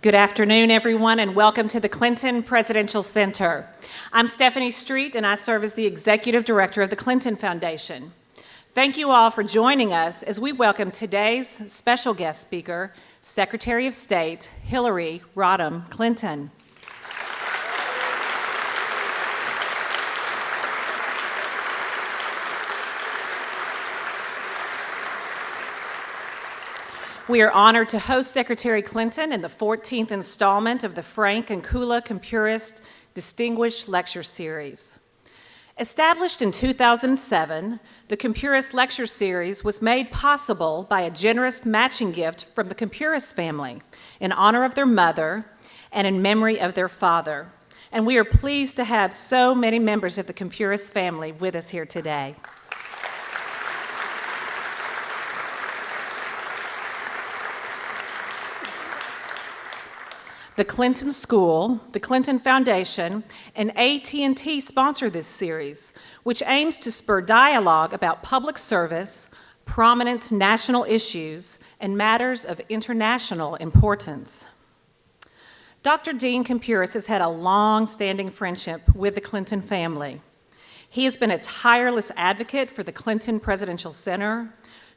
Good afternoon, everyone, and welcome to the Clinton Presidential Center. I'm Stephanie Street, and I serve as the Executive Director of the Clinton Foundation. Thank you all for joining us as we welcome today's special guest speaker, Secretary of State Hillary Rodham Clinton. We are honored to host Secretary Clinton in the 14th installment of the Frank and Kula Kumpuris Distinguished Lecture Series. Established in 2007, the Kumpuris Lecture Series was made possible by a generous matching gift from the Kumpuris family in honor of their mother and in memory of their father. And we are pleased to have so many members of the Kumpuris family with us here today. The Clinton School, the Clinton Foundation, and AT&T sponsor this series, which aims to spur dialogue about public service, prominent national issues, and matters of international importance. Dr. Dean Kumpuris has had a long-standing friendship with the Clinton family. He has been a tireless advocate for the Clinton Presidential Center,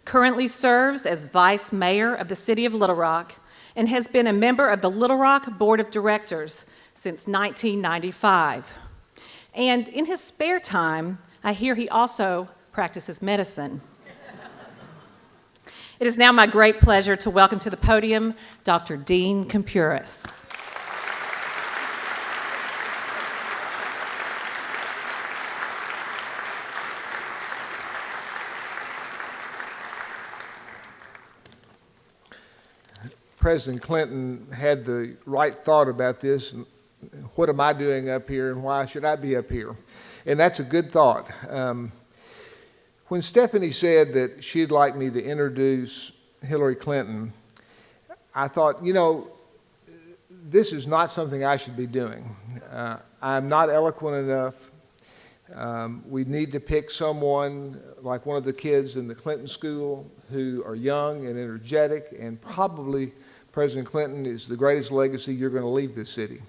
currently serves as Vice Mayor of the City of Little Rock, and has been a member of the Little Rock Board of Directors since 1995. And in his spare time, I hear he also practices medicine. It is now my great pleasure to welcome to the podium Dr. Dean Kumpuris. President Clinton had the right thought about this. What am I doing up here and why should I be up here? And that's a good thought. When Stephanie said that she'd like me to introduce Hillary Clinton, I thought, you know, this is not something I should be doing. I'm not eloquent enough. We need to pick someone like one of the kids in the Clinton School who are young and energetic, and probably President Clinton is the greatest legacy you're going to leave this city.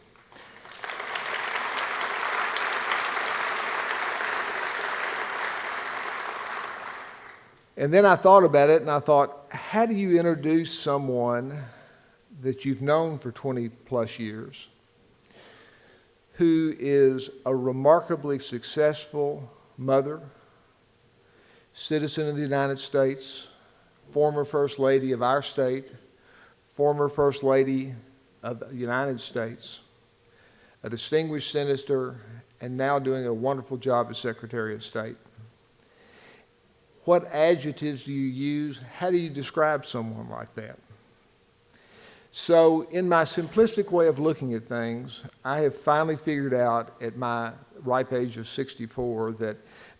And then I thought about it, and I thought, how do you introduce someone that you've known for 20 plus years who is a remarkably successful mother, citizen of the United States, former First Lady of our state, former First Lady of the United States, a distinguished senator, and now doing a wonderful job as Secretary of State? What adjectives do you use? How do you describe someone like that? So in my simplistic way of looking at things, I have finally figured out at my ripe age of 64 that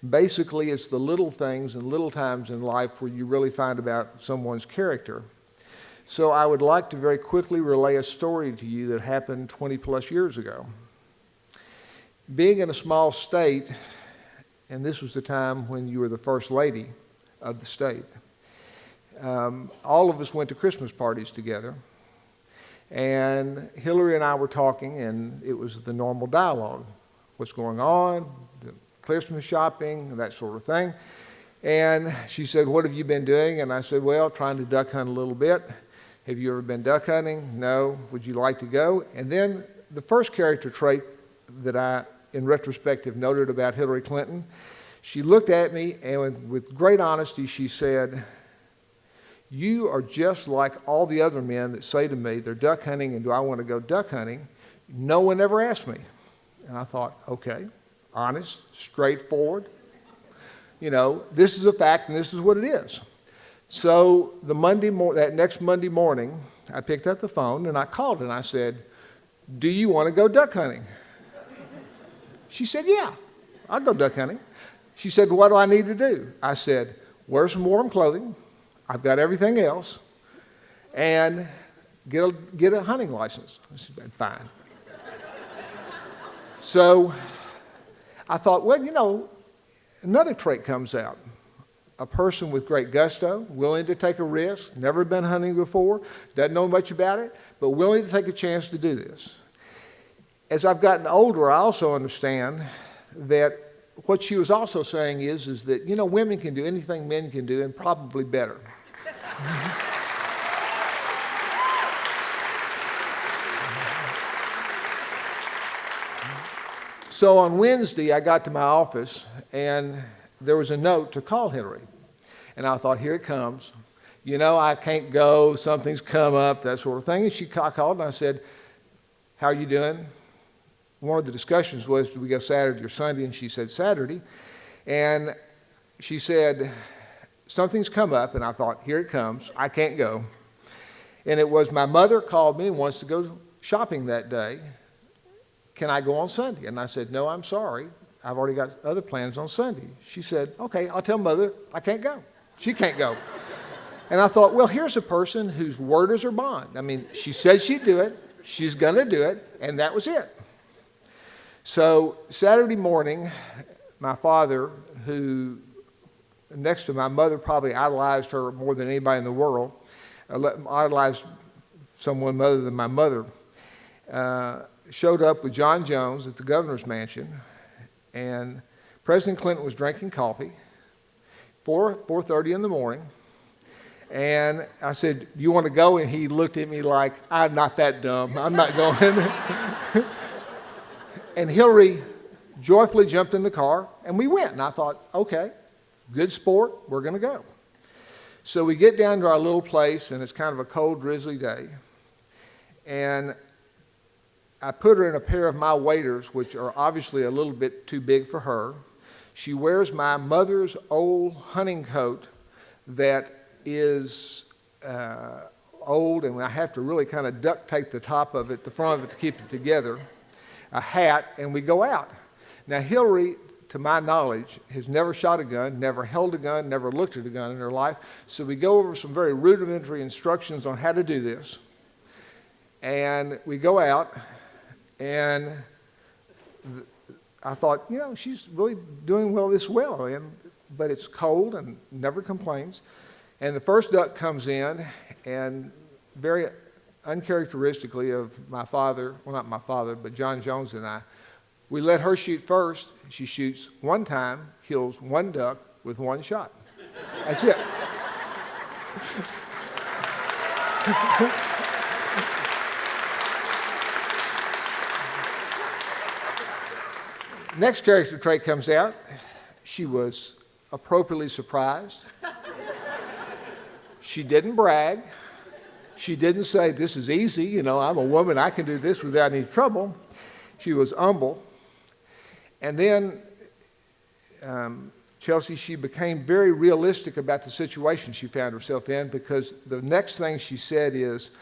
basically it's the little things and little times in life where you really find about someone's character. So I would like to very quickly relay a story to you that happened 20 plus years ago. Being in a small state, and this was the time when you were the First Lady of the state, all of us went to Christmas parties together. And Hillary and I were talking, and it was the normal dialogue. What's going on, the Christmas shopping, that sort of thing. And she said, what have you been doing? And I said, well, trying to duck hunt a little bit. Have you ever been duck hunting? No. Would you like to go? And then the first character trait that I, in retrospect, have noted about Hillary Clinton, she looked at me, and with great honesty, she said, you are just like all the other men that say to me, they're duck hunting, and do I want to go duck hunting? No one ever asked me. And I thought, okay, honest, straightforward. You know, this is a fact, and this is what it is. So that next Monday morning, I picked up the phone, and I called, and I said, do you want to go duck hunting? She said, yeah, I'll go duck hunting. She said, what do I need to do? I said, wear some warm clothing. I've got everything else, and get a hunting license. I said, fine. So I thought, well, you know, another trait comes out. a person with great gusto, willing to take a risk, never been hunting before, doesn't know much about it, but willing to take a chance to do this. As I've gotten older, I also understand that what she was also saying is that, you know, women can do anything men can do and probably better. So on Wednesday, I got to my office, and there was a note to call Hillary. And I thought, here it comes. You know, I can't go, something's come up, that sort of thing. And I called, and I said, how are you doing? One of the discussions was, do we go Saturday or Sunday? And she said, Saturday. And she said, something's come up, and I thought, here it comes. I can't go. And it was my mother called me and wants to go shopping that day. Can I go on Sunday? And I said, no, I'm sorry. I've already got other plans on Sunday. She said, okay, I'll tell Mother I can't go. She can't go. And I thought, well, here's a person whose word is her bond. I mean, she said she'd do it. She's going to do it. And that was it. So Saturday morning, my father, who next to my mother probably idolized her more than anybody in the world, idolized someone other than my mother, showed up with John Jones at the governor's mansion, and President Clinton was drinking coffee, 4:30 in the morning, and I said, you want to go? And he looked at me like, I'm not that dumb. I'm not going. And Hillary joyfully jumped in the car, and we went. And I thought, okay, good sport, we're going to go. So we get down to our little place, and it's kind of a cold, drizzly day, and I put her in a pair of my waders, which are obviously a little bit too big for her. She wears my mother's old hunting coat that is old, and I have to really kind of duct tape the top of it, the front of it, to keep it together, a hat, and we go out. Now, Hillary, to my knowledge, has never shot a gun, never held a gun, never looked at a gun in her life, so we go over some very rudimentary instructions on how to do this, and we go out. And I thought, you know, she's really doing this well, but it's cold and never complains. And the first duck comes in, and very uncharacteristically of my father, well, not my father, but John Jones and I, we let her shoot first. She shoots one time, kills one duck with one shot. That's it. Next character trait comes out. She was appropriately surprised. She didn't brag. She didn't say, this is easy, you know, I'm a woman, I can do this without any trouble. She was humble. And then, Chelsea, she became very realistic about the situation she found herself in, because the next thing she said is,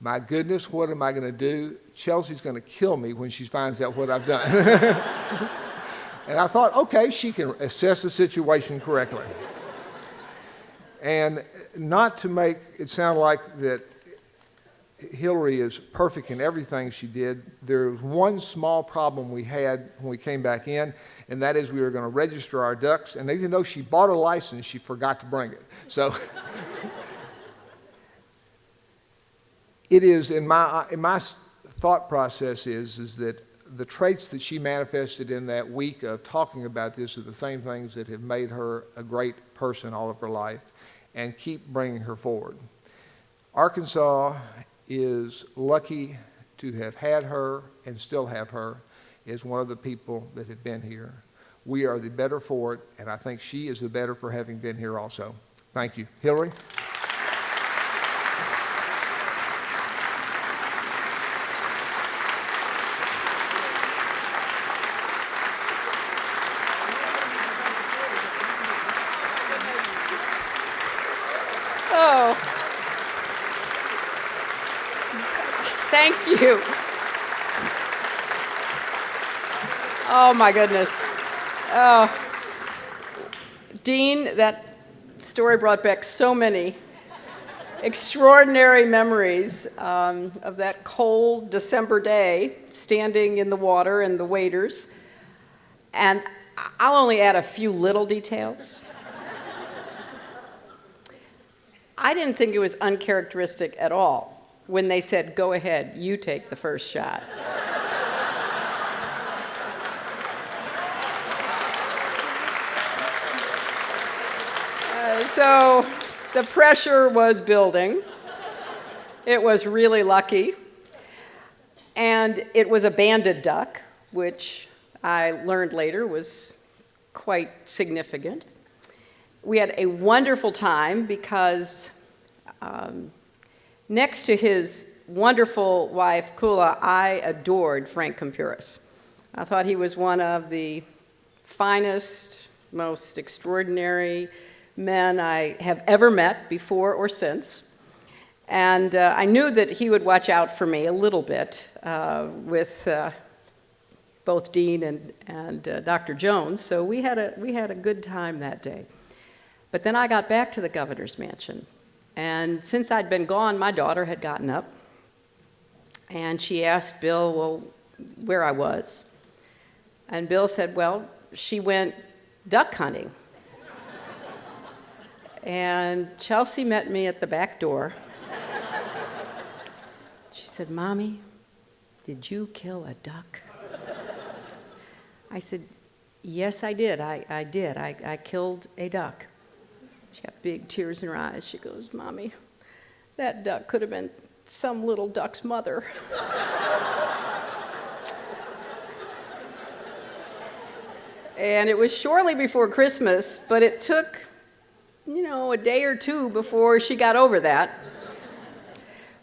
my goodness, what am I going to do? Chelsea's going to kill me when she finds out what I've done. And I thought, okay, she can assess the situation correctly. And not to make it sound like that Hillary is perfect in everything she did, there was one small problem we had when we came back in, and that is we were going to register our ducks, and even though she bought a license, she forgot to bring it. So it is, in my thought process is that the traits that she manifested in that week of talking about this are the same things that have made her a great person all of her life and keep bringing her forward. Arkansas is lucky to have had her and still have her as one of the people that have been here. We are the better for it, and I think she is the better for having been here also. Thank you. Hillary? Oh, thank you. Oh, my goodness. Oh, Dean, that story brought back so many extraordinary memories of that cold December day, standing in the water and the waders. And I'll only add a few little details. I didn't think it was uncharacteristic at all when they said, "Go ahead, you take the first shot." So the pressure was building. It was really lucky. And it was a banded duck, which I learned later was quite significant. We had a wonderful time because next to his wonderful wife, Kula, I adored Frank Kumpuris. I thought he was one of the finest, most extraordinary men I have ever met before or since. And I knew that he would watch out for me a little bit with both Dean and Dr. Jones, so we had a good time that day. But then I got back to the governor's mansion, and since I'd been gone, my daughter had gotten up, and she asked Bill, well, where I was. And Bill said, well, she went duck hunting. And Chelsea met me at the back door. She said, Mommy, did you kill a duck? I said, yes, I did. I did. I killed a duck. She got big tears in her eyes. She goes, Mommy, that duck could have been some little duck's mother. And it was shortly before Christmas, but it took, a day or two before she got over that.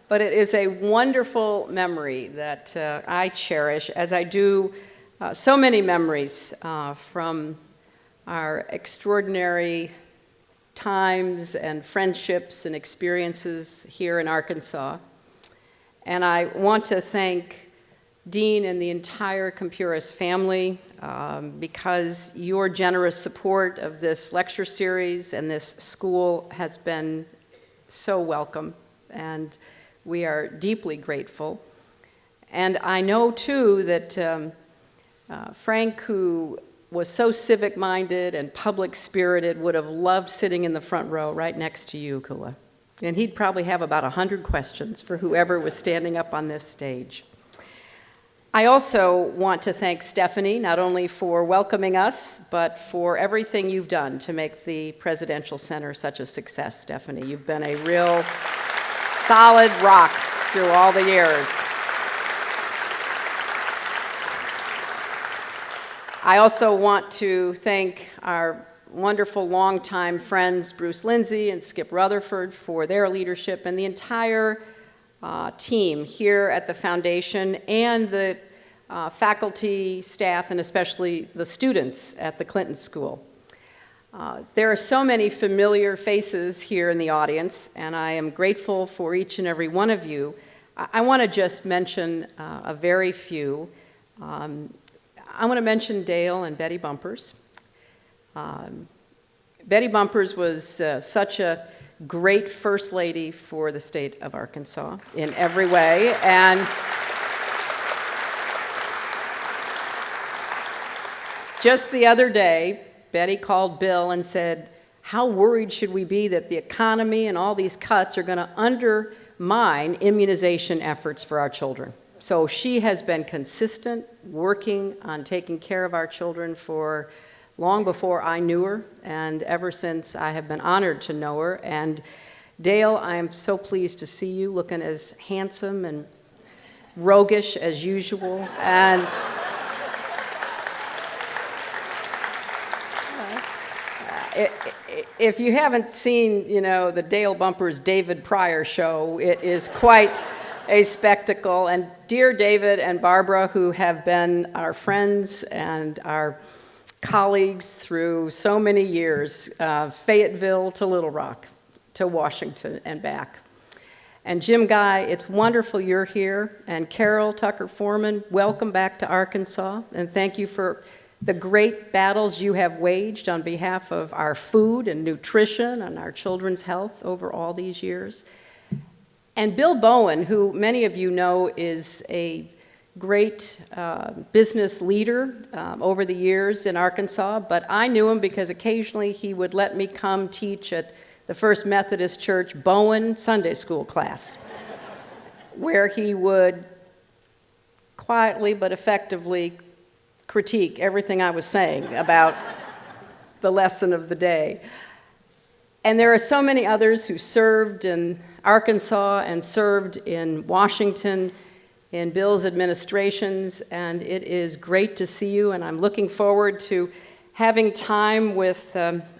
But it is a wonderful memory that I cherish, as I do so many memories from our extraordinary times and friendships and experiences here in Arkansas. And I want to thank Dean and the entire Kumpuris family because your generous support of this lecture series and this school has been so welcome, and we are deeply grateful. And I know, too, that Frank, who was so civic-minded and public-spirited, would have loved sitting in the front row right next to you, Kula. And he'd probably have about 100 questions for whoever was standing up on this stage. I also want to thank Stephanie, not only for welcoming us, but for everything you've done to make the Presidential Center such a success, Stephanie. You've been a real solid rock through all the years. I also want to thank our wonderful longtime friends, Bruce Lindsay and Skip Rutherford, for their leadership, and the entire team here at the foundation, and the faculty, staff, and especially the students at the Clinton School. There are so many familiar faces here in the audience, and I am grateful for each and every one of you. I want to just mention a very few. I want to mention Dale and Betty Bumpers. Betty Bumpers was such a great First Lady for the state of Arkansas in every way, and just the other day, Betty called Bill and said, how worried should we be that the economy and all these cuts are going to undermine immunization efforts for our children? So she has been consistent, working on taking care of our children for long before I knew her, and ever since I have been honored to know her. And Dale, I am so pleased to see you looking as handsome and roguish as usual. And if you haven't seen, the Dale Bumpers David Pryor show, it is quite a spectacle. And dear David and Barbara, who have been our friends and our colleagues through so many years, Fayetteville to Little Rock, to Washington and back. And Jim Guy, it's wonderful you're here. And Carol Tucker Foreman, welcome back to Arkansas. And thank you for the great battles you have waged on behalf of our food and nutrition and our children's health over all these years. And Bill Bowen, who many of you know is a great business leader over the years in Arkansas, but I knew him because occasionally he would let me come teach at the First Methodist Church Bowen Sunday School class, where he would quietly but effectively critique everything I was saying about the lesson of the day. And there are so many others who served in Arkansas and served in Washington in Bill's administrations, and it is great to see you, and I'm looking forward to having time with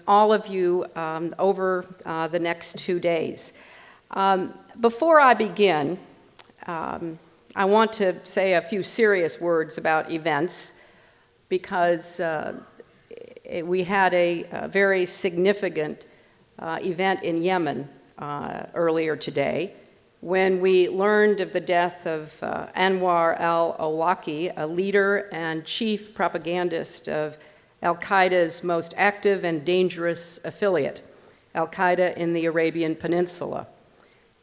all of you over the next 2 days. Before I begin, I want to say a few serious words about events, because we had a very significant event in Yemen earlier today when we learned of the death of Anwar al-Awlaki, a leader and chief propagandist of Al-Qaeda's most active and dangerous affiliate, Al-Qaeda in the Arabian Peninsula.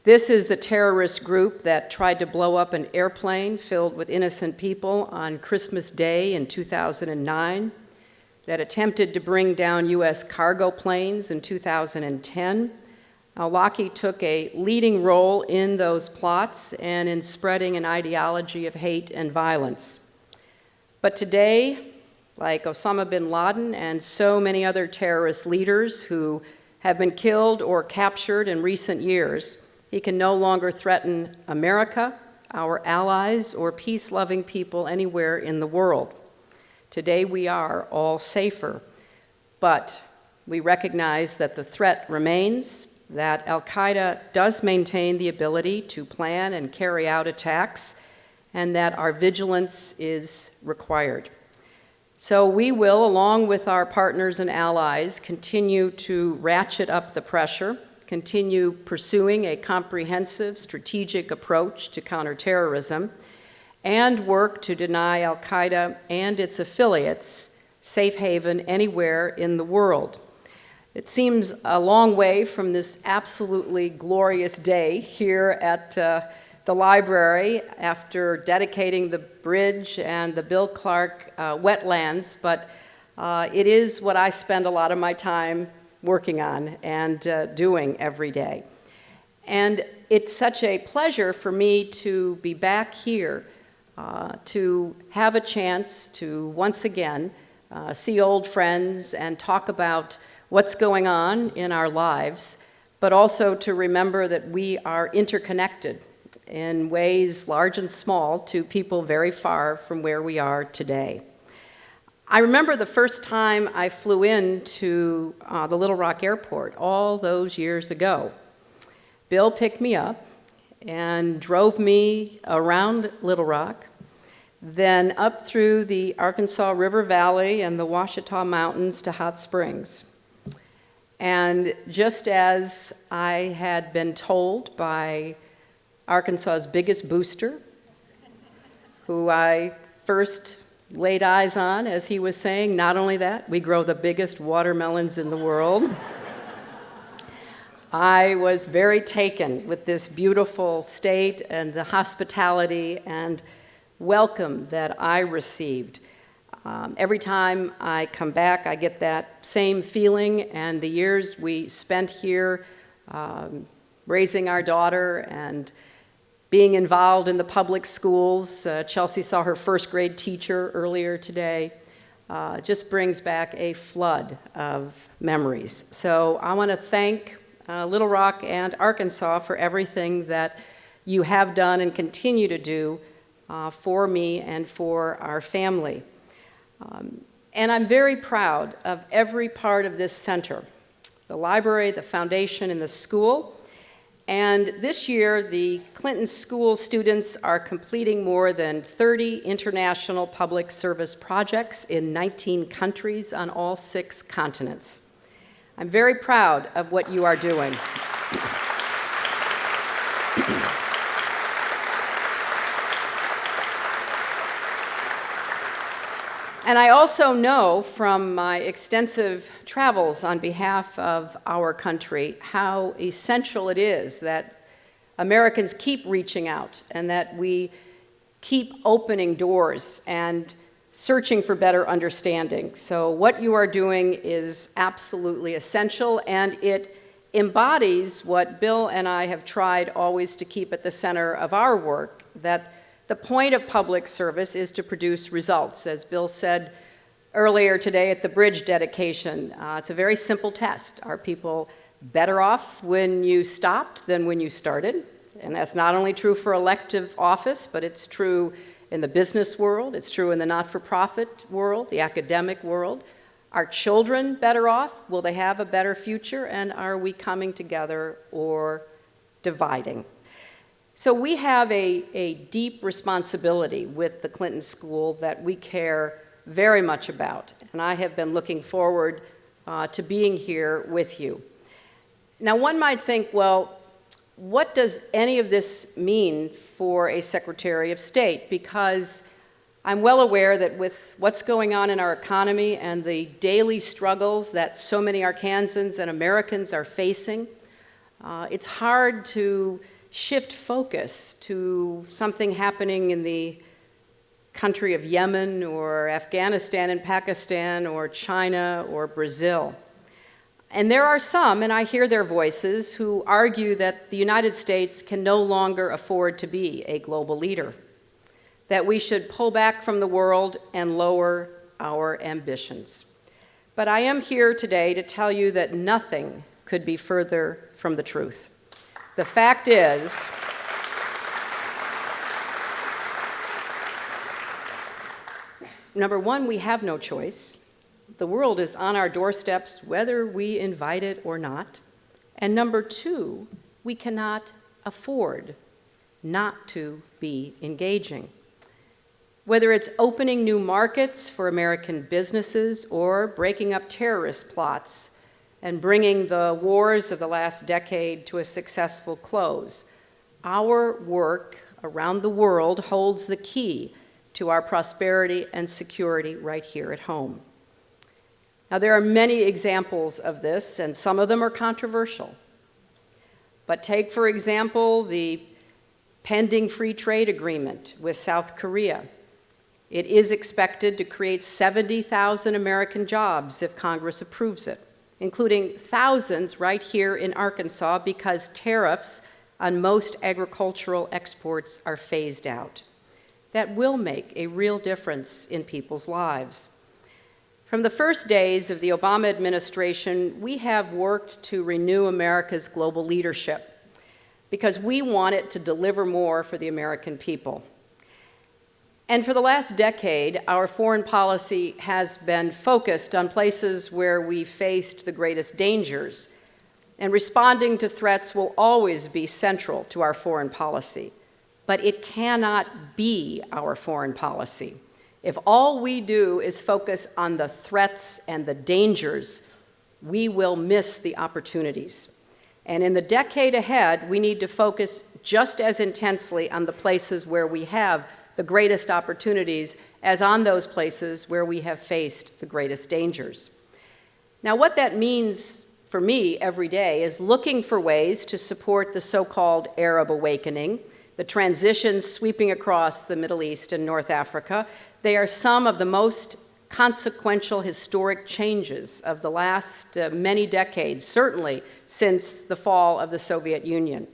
This is the terrorist group that tried to blow up an airplane filled with innocent people on Christmas Day in 2009, that attempted to bring down U.S. cargo planes in 2010. Al-Awlaki took a leading role in those plots and in spreading an ideology of hate and violence. But today, like Osama bin Laden and so many other terrorist leaders who have been killed or captured in recent years, he can no longer threaten America, our allies, or peace-loving people anywhere in the world. Today we are all safer, but we recognize that the threat remains, that Al-Qaeda does maintain the ability to plan and carry out attacks, and that our vigilance is required. So we will, along with our partners and allies, continue to ratchet up the pressure, continue pursuing a comprehensive strategic approach to counterterrorism, and work to deny Al-Qaeda and its affiliates safe haven anywhere in the world. It seems a long way from this absolutely glorious day here at the library after dedicating the bridge and the Bill Clark wetlands, but it is what I spend a lot of my time working on and doing every day. And it's such a pleasure for me to be back here to have a chance to once again see old friends and talk about what's going on in our lives, but also to remember that we are interconnected in ways large and small to people very far from where we are today. I remember the first time I flew into the Little Rock Airport all those years ago. Bill picked me up and drove me around Little Rock, then up through the Arkansas River Valley and the Ouachita Mountains to Hot Springs. And just as I had been told by Arkansas's biggest booster, who I first laid eyes on as he was saying, not only that, we grow the biggest watermelons in the world. I was very taken with this beautiful state and the hospitality and welcome that I received. Every time I come back, I get that same feeling, and the years we spent here raising our daughter and being involved in the public schools. Chelsea saw her first grade teacher earlier today. Just brings back a flood of memories. So I want to thank Little Rock and Arkansas for everything that you have done and continue to do for me and for our family. And I'm very proud of every part of this center, the library, the foundation, and the school. And this year, the Clinton School students are completing more than 30 international public service projects in 19 countries on all 6 continents. I'm very proud of what you are doing. And I also know from my extensive travels on behalf of our country how essential it is that Americans keep reaching out and that we keep opening doors and searching for better understanding. So what you are doing is absolutely essential, and it embodies what Bill and I have tried always to keep at the center of our work, that the point of public service is to produce results. As Bill said earlier today at the bridge dedication, it's a very simple test. Are people better off when you stopped than when you started? And that's not only true for elective office, but it's true in the business world, it's true in the not-for-profit world, the academic world. Are children better off? Will they have a better future? And are we coming together or dividing? So we have a deep responsibility with the Clinton School that we care very much about. And I have been looking forward to being here with you. Now, one might think, well, what does any of this mean for a Secretary of State? Because I'm well aware that with what's going on in our economy and the daily struggles that so many Arkansans and Americans are facing, it's hard to shift focus to something happening in the country of Yemen or Afghanistan and Pakistan or China or Brazil. And there are some, and I hear their voices, who argue that the United States can no longer afford to be a global leader, that we should pull back from the world and lower our ambitions. But I am here today to tell you that nothing could be further from the truth. The fact is, number one, we have no choice. The world is on our doorsteps whether we invite it or not. And number two, we cannot afford not to be engaging. Whether it's opening new markets for American businesses or breaking up terrorist plots and bringing the wars of the last decade to a successful close, our work around the world holds the key to our prosperity and security right here at home. Now, there are many examples of this, and some of them are controversial. But take, for example, the pending free trade agreement with South Korea. It is expected to create 70,000 American jobs if Congress approves it, including thousands right here in Arkansas because tariffs on most agricultural exports are phased out. That will make a real difference in people's lives. From the first days of the Obama administration, we have worked to renew America's global leadership because we want it to deliver more for the American people. And for the last decade, our foreign policy has been focused on places where we faced the greatest dangers, and responding to threats will always be central to our foreign policy. But it cannot be our foreign policy if all we do is focus on the threats and the dangers. We will miss the opportunities. And in the decade ahead, we need to focus just as intensely on the places where we have the greatest opportunities as on those places where we have faced the greatest dangers. Now, what that means for me every day is looking for ways to support the so-called Arab awakening, the transitions sweeping across the Middle East and North Africa. They are some of the most consequential historic changes of the last many decades, certainly since the fall of the Soviet Union.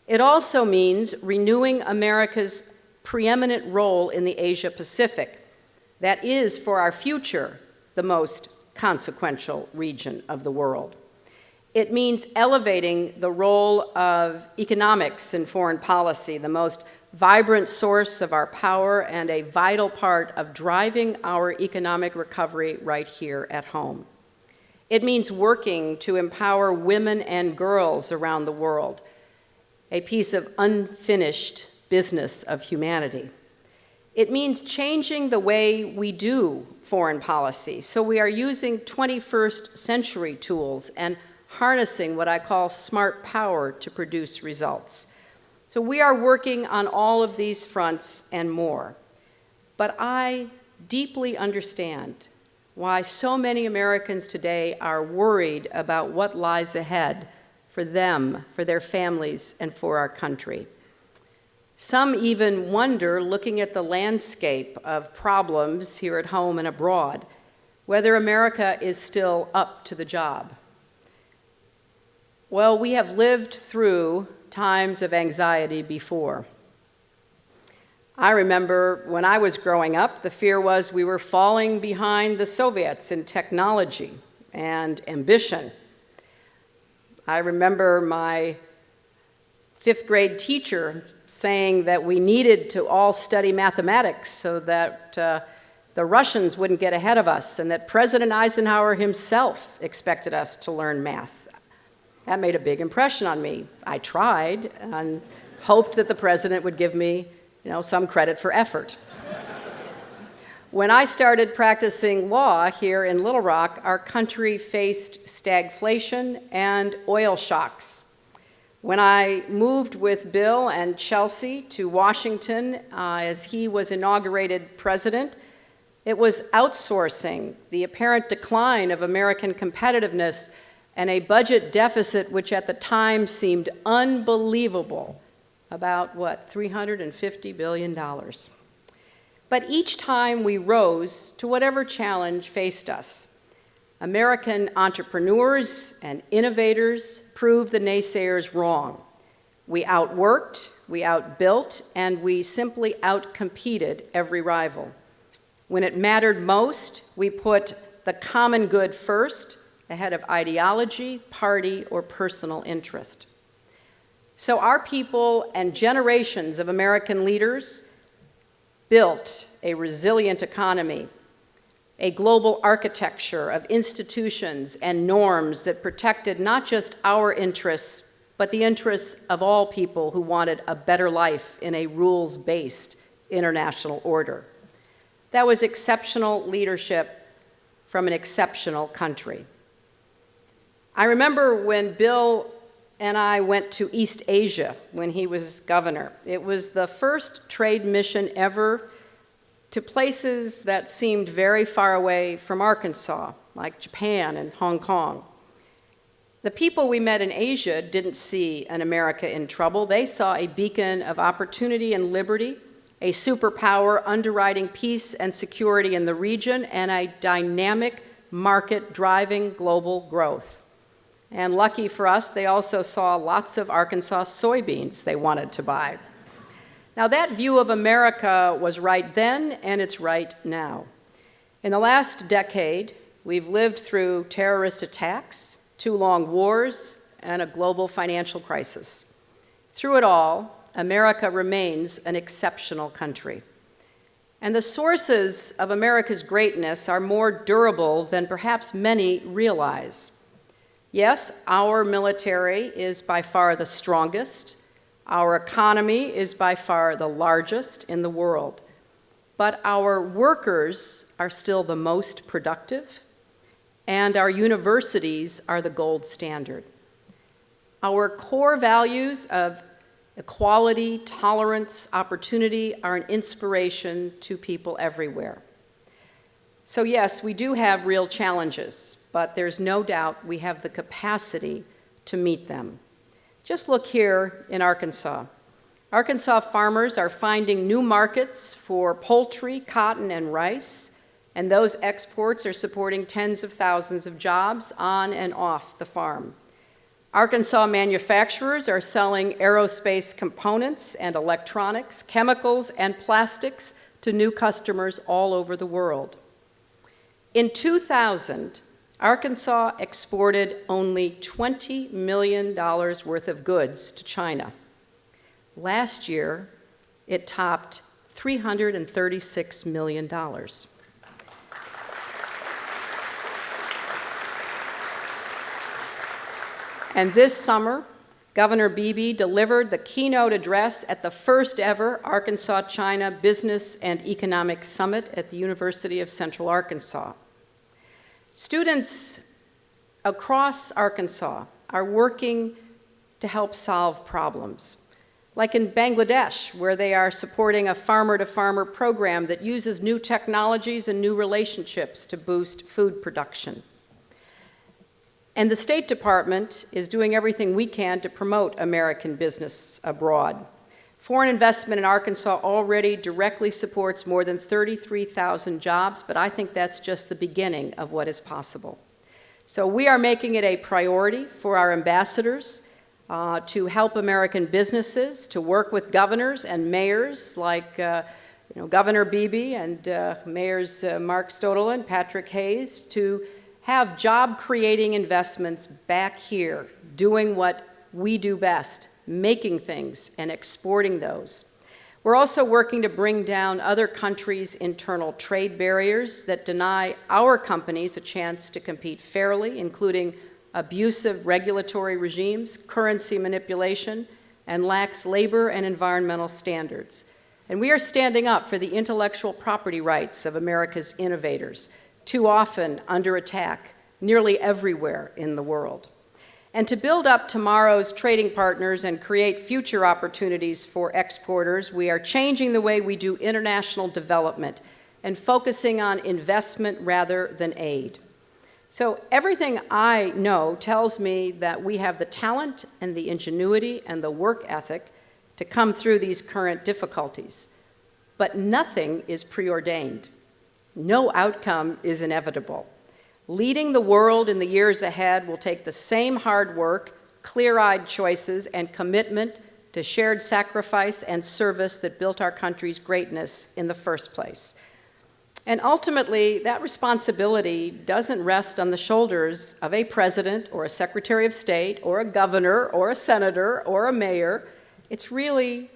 It also means renewing America's preeminent role in the Asia-Pacific. That is, for our future, the most consequential region of the world. It means elevating the role of economics in foreign policy, the most vibrant source of our power and a vital part of driving our economic recovery right here at home. It means working to empower women and girls around the world, a piece of unfinished business of humanity. It means changing the way we do foreign policy, so we are using 21st century tools and harnessing what I call smart power to produce results. So we are working on all of these fronts and more. But I deeply understand why so many Americans today are worried about what lies ahead for them, for their families, and for our country. Some even wonder, looking at the landscape of problems here at home and abroad, whether America is still up to the job. Well, we have lived through times of anxiety before. I remember when I was growing up, the fear was we were falling behind the Soviets in technology and ambition. I remember my fifth grade teacher saying that we needed to all study mathematics so that the Russians wouldn't get ahead of us, and that President Eisenhower himself expected us to learn math. That made a big impression on me. I tried and hoped that the president would give me, some credit for effort. When I started practicing law here in Little Rock, our country faced stagflation and oil shocks. When I moved with Bill and Chelsea to Washington as he was inaugurated president, it was outsourcing, the apparent decline of American competitiveness, and a budget deficit which at the time seemed unbelievable, about $350 billion. But each time we rose to whatever challenge faced us, American entrepreneurs and innovators proved the naysayers wrong. We outworked, we outbuilt, and we simply outcompeted every rival. When it mattered most, we put the common good first, ahead of ideology, party, or personal interest. So our people and generations of American leaders built a resilient economy, a global architecture of institutions and norms that protected not just our interests, but the interests of all people who wanted a better life in a rules-based international order. That was exceptional leadership from an exceptional country. I remember when Bill and I went to East Asia when he was governor. It was the first trade mission ever to places that seemed very far away from Arkansas, like Japan and Hong Kong. The people we met in Asia didn't see an America in trouble. They saw a beacon of opportunity and liberty, a superpower underwriting peace and security in the region, and a dynamic market driving global growth. And lucky for us, they also saw lots of Arkansas soybeans they wanted to buy. Now, that view of America was right then, and it's right now. In the last decade, we've lived through terrorist attacks, 2 long wars, and a global financial crisis. Through it all, America remains an exceptional country. And the sources of America's greatness are more durable than perhaps many realize. Yes, our military is by far the strongest. Our economy is by far the largest in the world. But our workers are still the most productive, and our universities are the gold standard. Our core values of equality, tolerance, opportunity are an inspiration to people everywhere. So yes, we do have real challenges, but there's no doubt we have the capacity to meet them. Just look here in Arkansas. Arkansas farmers are finding new markets for poultry, cotton, and rice, and those exports are supporting tens of thousands of jobs on and off the farm. Arkansas manufacturers are selling aerospace components and electronics, chemicals, and plastics to new customers all over the world. In 2000, Arkansas exported only $20 million worth of goods to China. Last year, it topped $336 million. And this summer, Governor Beebe delivered the keynote address at the first ever Arkansas-China Business and Economic Summit at the University of Central Arkansas. Students across Arkansas are working to help solve problems, like in Bangladesh, where they are supporting a farmer-to-farmer program that uses new technologies and new relationships to boost food production. And the State Department is doing everything we can to promote American business abroad. Foreign investment in Arkansas already directly supports more than 33,000 jobs, but I think that's just the beginning of what is possible. So we are making it a priority for our ambassadors to help American businesses, to work with governors and mayors like Governor Beebe and Mayors Mark Stodel and Patrick Hayes, to have job-creating investments back here, doing what we do best, making things and exporting those. We're also working to bring down other countries' internal trade barriers that deny our companies a chance to compete fairly, including abusive regulatory regimes, currency manipulation, and lax labor and environmental standards. And we are standing up for the intellectual property rights of America's innovators, too often under attack nearly everywhere in the world. And to build up tomorrow's trading partners and create future opportunities for exporters, we are changing the way we do international development and focusing on investment rather than aid. So everything I know tells me that we have the talent and the ingenuity and the work ethic to come through these current difficulties. But nothing is preordained. No outcome is inevitable. Leading the world in the years ahead will take the same hard work, clear-eyed choices, and commitment to shared sacrifice and service that built our country's greatness in the first place. And ultimately, that responsibility doesn't rest on the shoulders of a president or a secretary of state or a governor or a senator or a mayor. It's really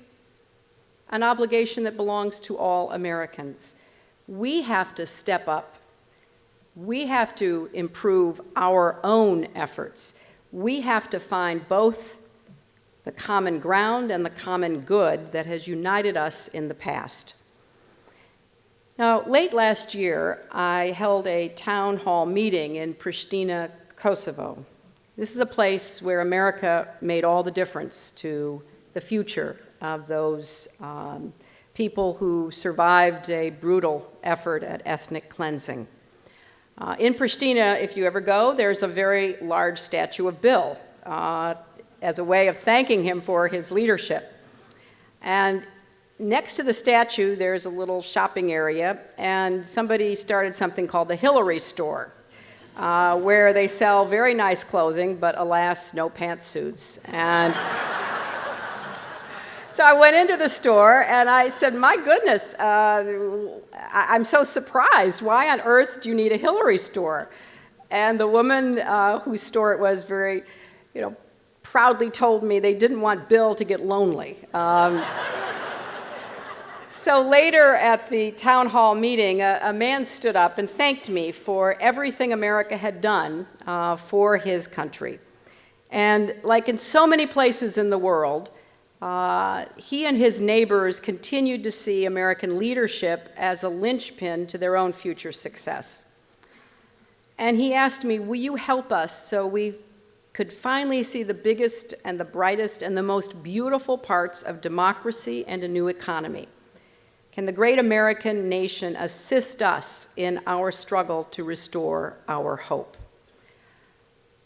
an obligation that belongs to all Americans. We have to step up. We have to improve our own efforts. We have to find both the common ground and the common good that has united us in the past. Now, late last year, I held a town hall meeting in Pristina, Kosovo. This is a place where America made all the difference to the future of those people who survived a brutal effort at ethnic cleansing. In Pristina, if you ever go, there's a very large statue of Bill as a way of thanking him for his leadership. And next to the statue, there's a little shopping area, and somebody started something called the Hillary Store, where they sell very nice clothing, but alas, no pantsuits. And so I went into the store and I said, my goodness, I'm so surprised. Why on earth do you need a Hillary store? And the woman whose store it was very, proudly told me they didn't want Bill to get lonely. So later at the town hall meeting, a man stood up and thanked me for everything America had done for his country. And like in so many places in the world, he and his neighbors continued to see American leadership as a linchpin to their own future success. And he asked me, will you help us so we could finally see the biggest and the brightest and the most beautiful parts of democracy and a new economy? Can the great American nation assist us in our struggle to restore our hope?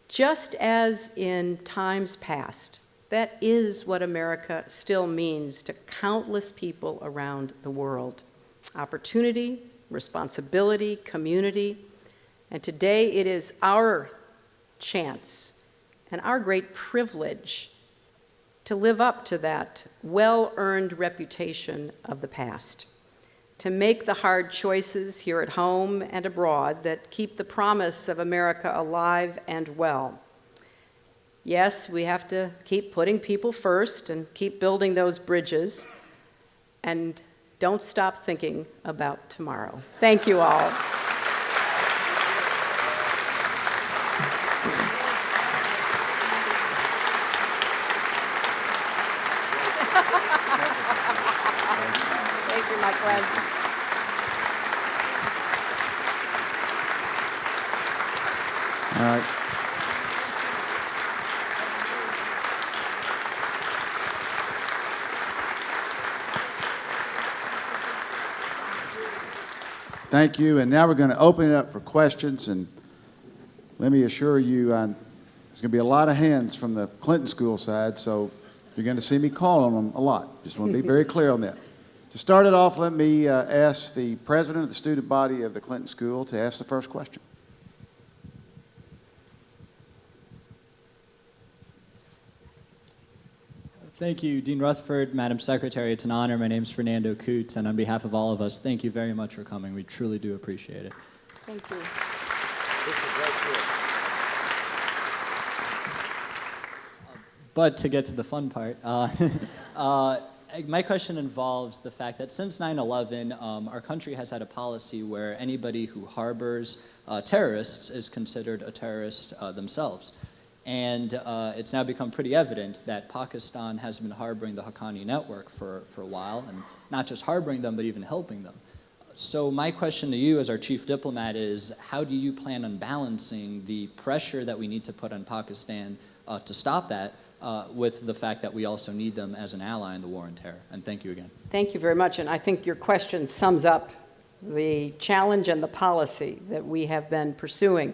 Just as in times past, that is what America still means to countless people around the world. Opportunity, responsibility, community. And today it is our chance and our great privilege to live up to that well-earned reputation of the past, to make the hard choices here at home and abroad that keep the promise of America alive and well. Yes, we have to keep putting people first and keep building those bridges, and don't stop thinking about tomorrow. Thank you all. Thank you, my friend. All right. Thank you. And now we're going to open it up for questions. And let me assure you, there's going to be a lot of hands from the Clinton School side, so you're going to see me call on them a lot. Just want to be very clear on that. To start it off, let me ask the president of the student body of the Clinton School to ask the first question. Thank you, Dean Rutherford, Madam Secretary. It's an honor. My name is Fernando Coots, and on behalf of all of us, thank you very much for coming. We truly do appreciate it. Thank you. But to get to the fun part, my question involves the fact that since 9/11, our country has had a policy where anybody who harbors terrorists is considered a terrorist themselves. And it's now become pretty evident that Pakistan has been harboring the Haqqani network for a while, and not just harboring them, but even helping them. So my question to you as our chief diplomat is, how do you plan on balancing the pressure that we need to put on Pakistan to stop that with the fact that we also need them as an ally in the war on terror? And thank you again. Thank you very much, and I think your question sums up the challenge and the policy that we have been pursuing.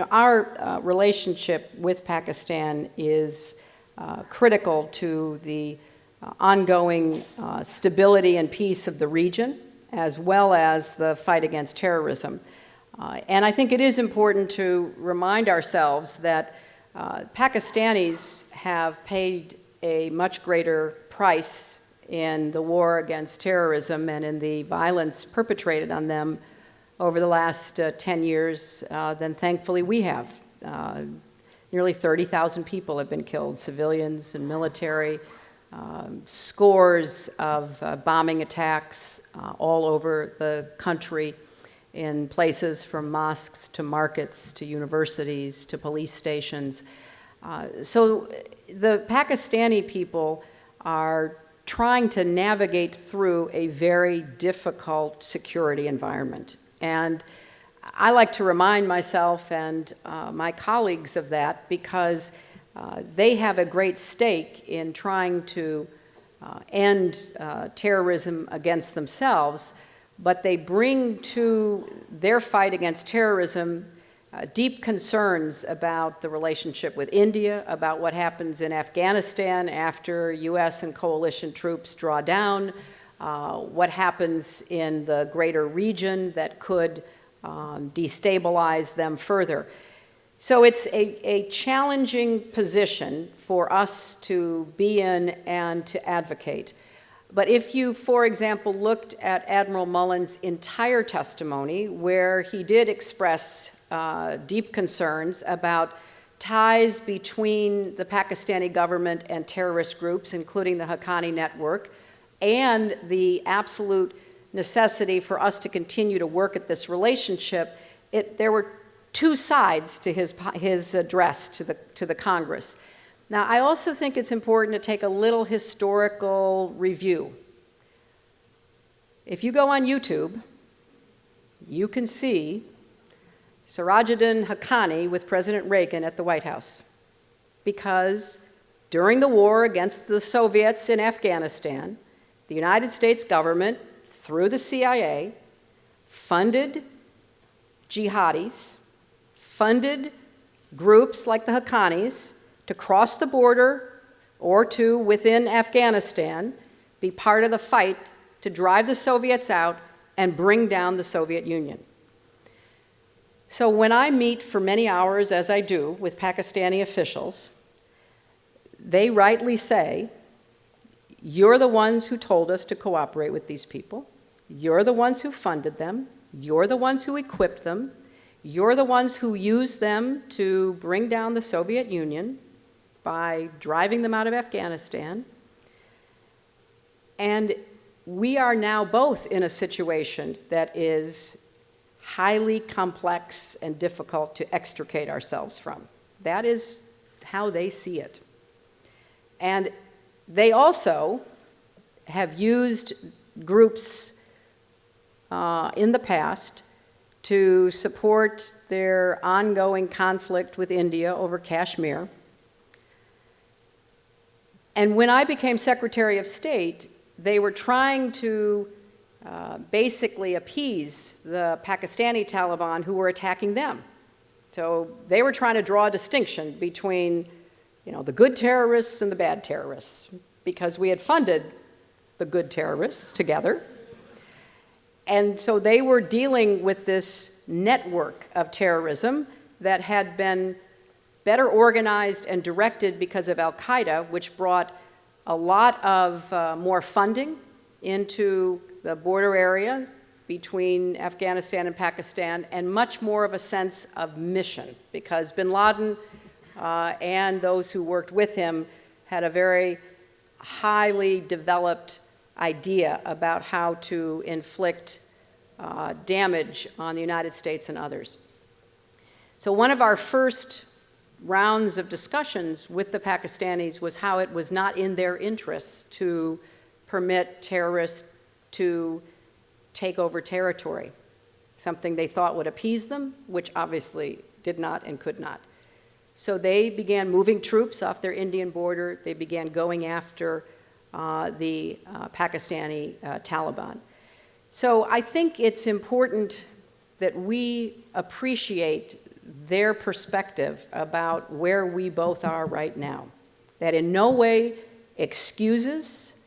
Our relationship with Pakistan is critical to the ongoing stability and peace of the region, as well as the fight against terrorism. And I think it is important to remind ourselves that Pakistanis have paid a much greater price in the war against terrorism and in the violence perpetrated on them over the last 10 years than thankfully we have. Nearly 30,000 people have been killed, civilians and military, scores of bombing attacks all over the country in places from mosques to markets to universities to police stations. So the Pakistani people are trying to navigate through a very difficult security environment. And I like to remind myself and my colleagues of that because they have a great stake in trying to end terrorism against themselves, but they bring to their fight against terrorism deep concerns about the relationship with India, about what happens in Afghanistan after U.S. and coalition troops draw down, what happens in the greater region that could destabilize them further. So it's a challenging position for us to be in and to advocate. But if you, for example, looked at Admiral Mullen's entire testimony, where he did express deep concerns about ties between the Pakistani government and terrorist groups, including the Haqqani network, and the absolute necessity for us to continue to work at this relationship, there were two sides to his address to the Congress. Now, I also think it's important to take a little historical review. If you go on YouTube, you can see Sirajuddin Haqqani with President Reagan at the White House, because during the war against the Soviets in Afghanistan, the United States government, through the CIA, funded jihadis, funded groups like the Haqqanis to cross the border or to, within Afghanistan, be part of the fight to drive the Soviets out and bring down the Soviet Union. So when I meet for many hours, as I do, with Pakistani officials, they rightly say, you're the ones who told us to cooperate with these people. You're the ones who funded them. You're the ones who equipped them. You're the ones who used them to bring down the Soviet Union by driving them out of Afghanistan. And we are now both in a situation that is highly complex and difficult to extricate ourselves from. That is how they see it. And they also have used groups in the past to support their ongoing conflict with India over Kashmir. And when I became Secretary of State, they were trying to basically appease the Pakistani Taliban who were attacking them. So they were trying to draw a distinction between, the good terrorists and the bad terrorists, because we had funded the good terrorists together. And so they were dealing with this network of terrorism that had been better organized and directed because of Al-Qaeda, which brought a lot of more funding into the border area between Afghanistan and Pakistan, and much more of a sense of mission, because bin Laden and those who worked with him had a very highly developed idea about how to inflict damage on the United States and others. So one of our first rounds of discussions with the Pakistanis was how it was not in their interests to permit terrorists to take over territory, something they thought would appease them, which obviously did not and could not. So they began moving troops off their Indian border. They began going after the Pakistani Taliban. So I think it's important that we appreciate their perspective about where we both are right now. That in no way excuses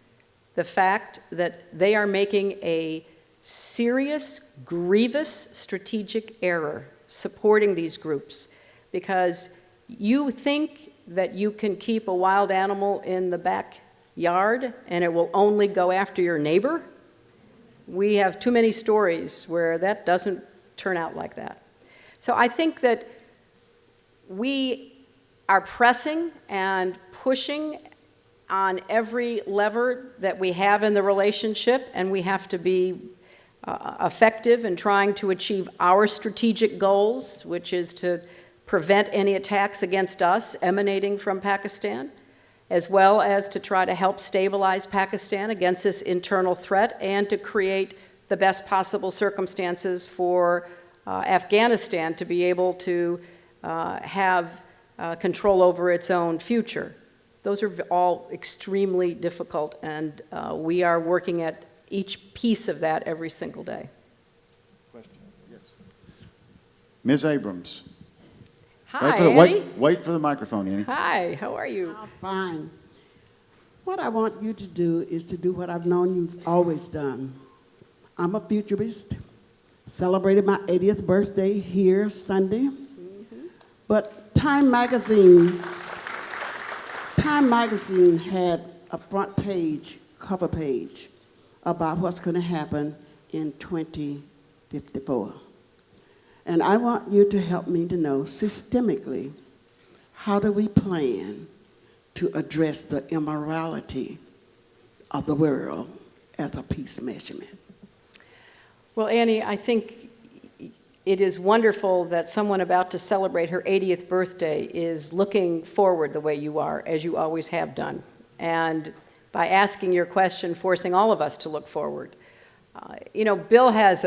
the fact that they are making a serious, grievous strategic error supporting these groups, because you think that you can keep a wild animal in the backyard and it will only go after your neighbor. We have too many stories where that doesn't turn out like that. So I think that we are pressing and pushing on every lever that we have in the relationship, and we have to be effective in trying to achieve our strategic goals, which is to prevent any attacks against us emanating from Pakistan, as well as to try to help stabilize Pakistan against this internal threat, and to create the best possible circumstances for Afghanistan to be able to have control over its own future. Those are all extremely difficult, and we are working at each piece of that every single day. Question? Yes. Ms. Abrams. Hi, Annie. Wait for the microphone, Annie. Hi, how are you? I'm fine. What I want you to do is to do what I've known you've always done. I'm a futurist, celebrated my 80th birthday here Sunday, but Time Magazine had a front page, cover page, about what's going to happen in 2054. And I want you to help me to know systemically, how do we plan to address the immorality of the world as a peace measurement? Well, Annie, I think it is wonderful that someone about to celebrate her 80th birthday is looking forward the way you are, as you always have done. And by asking your question, forcing all of us to look forward. Bill has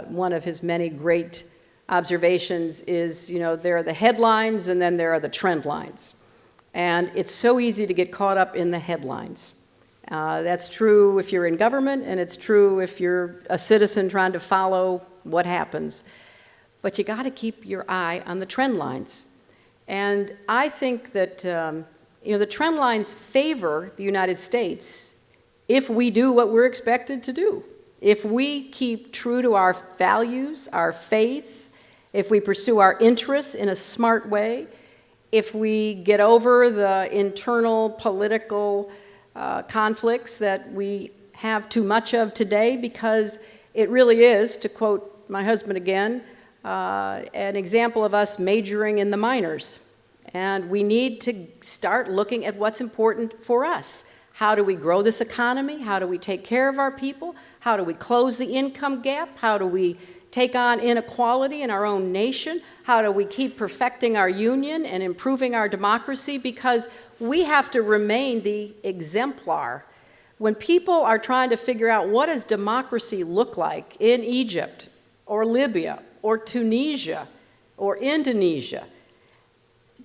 one of his many great observations is, there are the headlines and then there are the trend lines. And it's so easy to get caught up in the headlines. That's true if you're in government, and it's true if you're a citizen trying to follow what happens. But you got to keep your eye on the trend lines. And I think that the trend lines favor the United States if we do what we're expected to do. If we keep true to our values, our faith, if we pursue our interests in a smart way, if we get over the internal political conflicts that we have too much of today, because it really is, to quote my husband again, an example of us majoring in the minors. And we need to start looking at what's important for us. How do we grow this economy? How do we take care of our people? How do we close the income gap? How do we take on inequality in our own nation? How do we keep perfecting our union and improving our democracy? Because we have to remain the exemplar. When people are trying to figure out what does democracy look like in Egypt or Libya or Tunisia or Indonesia,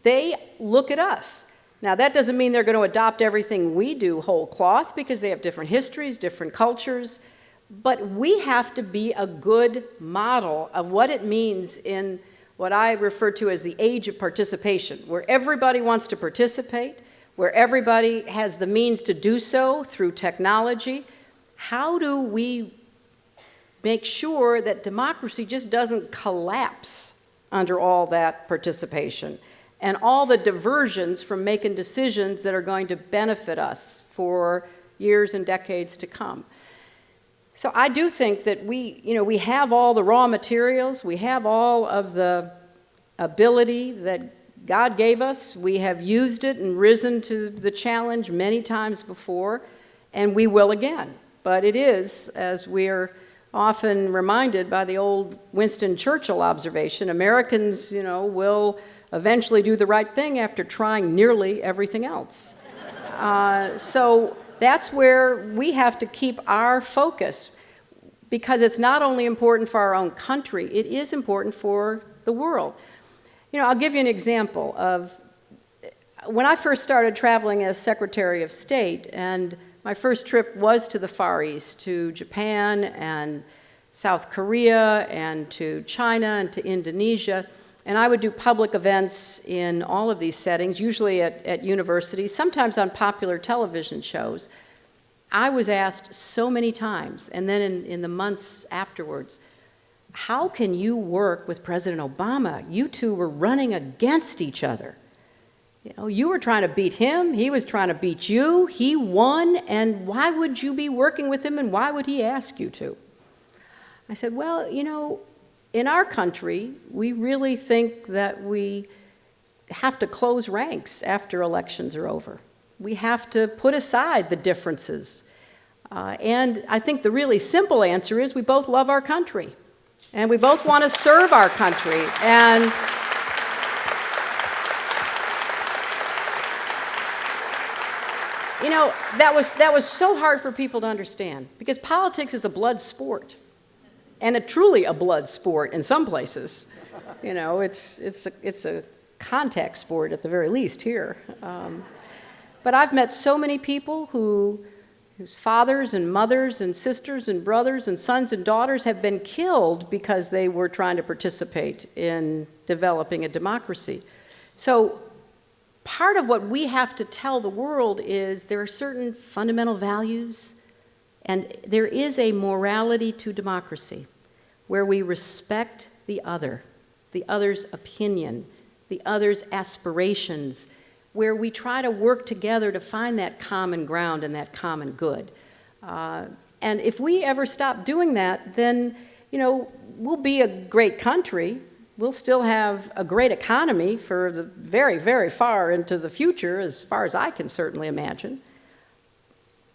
they look at us. Now, that doesn't mean they're going to adopt everything we do whole cloth, because they have different histories, different cultures. But we have to be a good model of what it means in what I refer to as the age of participation, where everybody wants to participate, where everybody has the means to do so through technology. How do we make sure that democracy just doesn't collapse under all that participation? and all the diversions from making decisions that are going to benefit us for years and decades to come. So I do think that we have all the raw materials, we have all of the ability that God gave us. We have used it and risen to the challenge many times before, and we will again. But it is, as we're often reminded by the old Winston Churchill observation, Americans, will eventually do the right thing after trying nearly everything else. So that's where we have to keep our focus, because it's not only important for our own country, it is important for the world. I'll give you an example of when I first started traveling as Secretary of State, and my first trip was to the Far East, to Japan and South Korea and to China and to Indonesia. And I would do public events in all of these settings, usually at universities, sometimes on popular television shows. I was asked so many times, and then in the months afterwards, how can you work with President Obama? You two were running against each other. You were trying to beat him, he was trying to beat you, he won, and why would you be working with him, and why would he ask you to? I said, well, in our country, we really think that we have to close ranks after elections are over. We have to put aside the differences. And I think the really simple answer is we both love our country, and we both want to serve our country. And that was so hard for people to understand, because politics is a blood sport, and truly a blood sport in some places. It's a contact sport at the very least here. But I've met so many people whose fathers and mothers and sisters and brothers and sons and daughters have been killed because they were trying to participate in developing a democracy. So part of what we have to tell the world is there are certain fundamental values, and there is a morality to democracy where we respect the other's opinion, the other's aspirations, where we try to work together to find that common ground and that common good. And if we ever stop doing that, then, we'll be a great country. We'll still have a great economy for the very, very far into the future, as far as I can certainly imagine.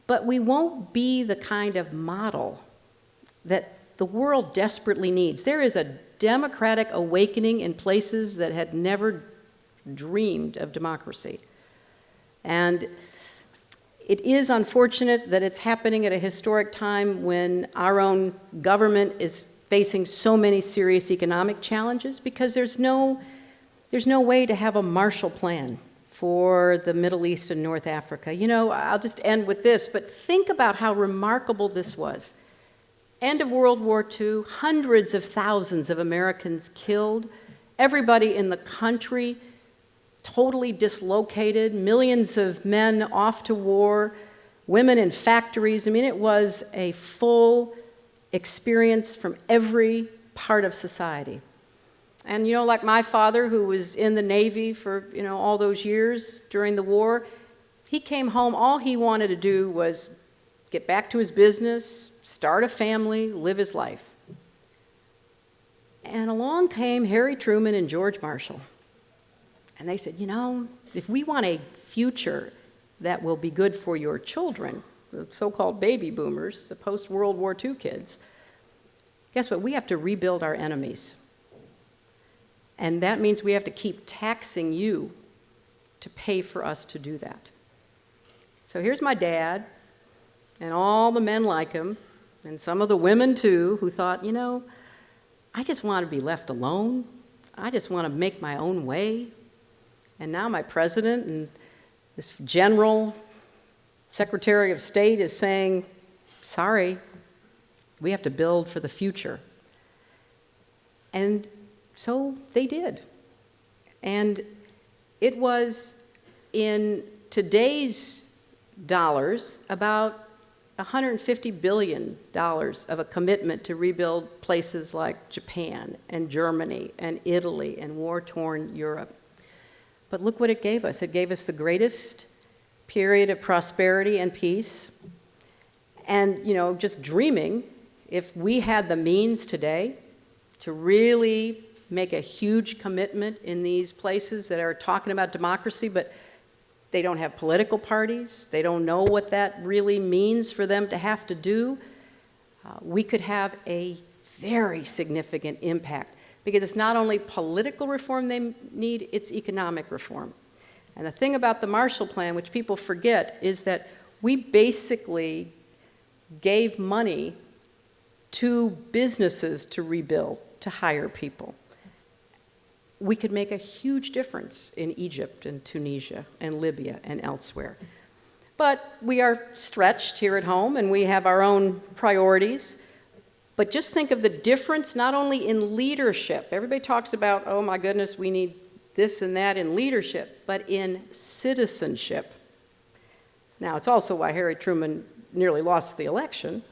But we won't be the kind of model that the world desperately needs. There is a democratic awakening in places that had never dreamed of democracy. And it is unfortunate that it's happening at a historic time when our own government is facing so many serious economic challenges, because there's no way to have a Marshall Plan for the Middle East and North Africa. I'll just end with this, but think about how remarkable this was. End of World War II, hundreds of thousands of Americans killed, everybody in the country totally dislocated, millions of men off to war, women in factories. It was a full experience from every part of society. And like my father, who was in the Navy for all those years during the war, he came home, all he wanted to do was get back to his business, start a family, live his life. And along came Harry Truman and George Marshall. And they said, if we want a future that will be good for your children, the so-called baby boomers, the post-World War II kids, guess what? We have to rebuild our enemies. And that means we have to keep taxing you to pay for us to do that. So here's my dad and all the men like him, and some of the women too, who thought, I just want to be left alone. I just want to make my own way. And now my president and this general Secretary of State is saying, sorry, we have to build for the future. And so they did. And it was, in today's dollars, about $150 billion of a commitment to rebuild places like Japan and Germany and Italy and war-torn Europe. But look what it gave us. It gave us the greatest period of prosperity and peace. And, just dreaming, if we had the means today to really make a huge commitment in these places that are talking about democracy, but they don't have political parties, they don't know what that really means for them to have to do, we could have a very significant impact. Because it's not only political reform they need, it's economic reform. And the thing about the Marshall Plan, which people forget, is that we basically gave money to businesses to rebuild, to hire people. We could make a huge difference in Egypt and Tunisia and Libya and elsewhere. But we are stretched here at home and we have our own priorities. But just think of the difference not only in leadership. Everybody talks about, oh my goodness, we need this and that in leadership, but in citizenship. Now, it's also why Harry Truman nearly lost the election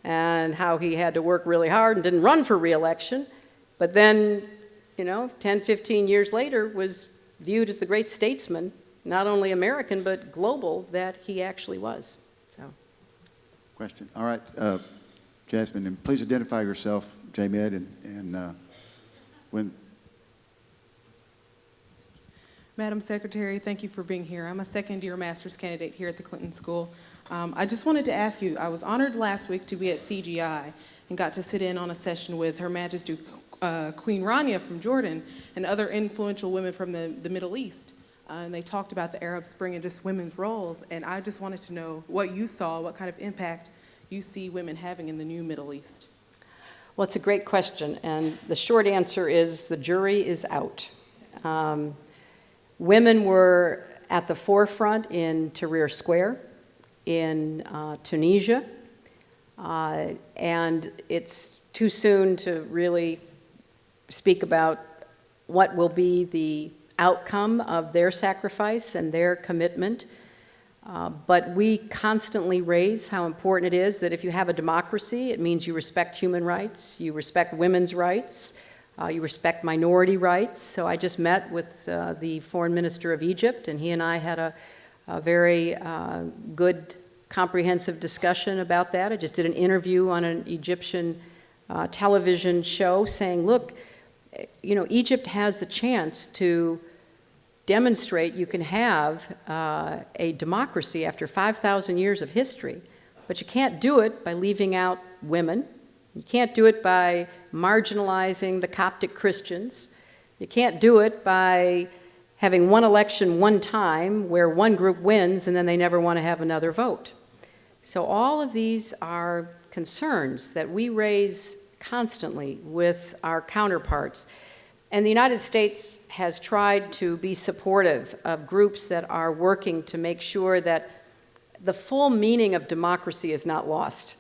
and how he had to work really hard and didn't run for re-election. But then, 10, 15 years later was viewed as the great statesman, not only American, but global, that he actually was. So. Question. All right, Jasmine, and please identify yourself, J-Med, and when. Madam Secretary, thank you for being here. I'm a second-year master's candidate here at the Clinton School. I just wanted to ask you, I was honored last week to be at CGI and got to sit in on a session with Her Majesty Queen Rania from Jordan and other influential women from the Middle East. And they talked about the Arab Spring and just women's roles. And I just wanted to know what you saw, what kind of impact you see women having in the new Middle East. Well, it's a great question. And the short answer is the jury is out. Women were at the forefront in Tahrir Square, in Tunisia, and it's too soon to really speak about what will be the outcome of their sacrifice and their commitment. But we constantly raise how important it is that if you have a democracy, it means you respect human rights, you respect women's rights, you respect minority rights. So I just met with the foreign minister of Egypt, and he and I had a very good, comprehensive discussion about that. I just did an interview on an Egyptian television show saying, look, Egypt has the chance to demonstrate you can have a democracy after 5,000 years of history, but you can't do it by leaving out women. You can't do it by marginalizing the Coptic Christians. You can't do it by having one election one time where one group wins and then they never want to have another vote. So all of these are concerns that we raise constantly with our counterparts. And the United States has tried to be supportive of groups that are working to make sure that the full meaning of democracy is not lost.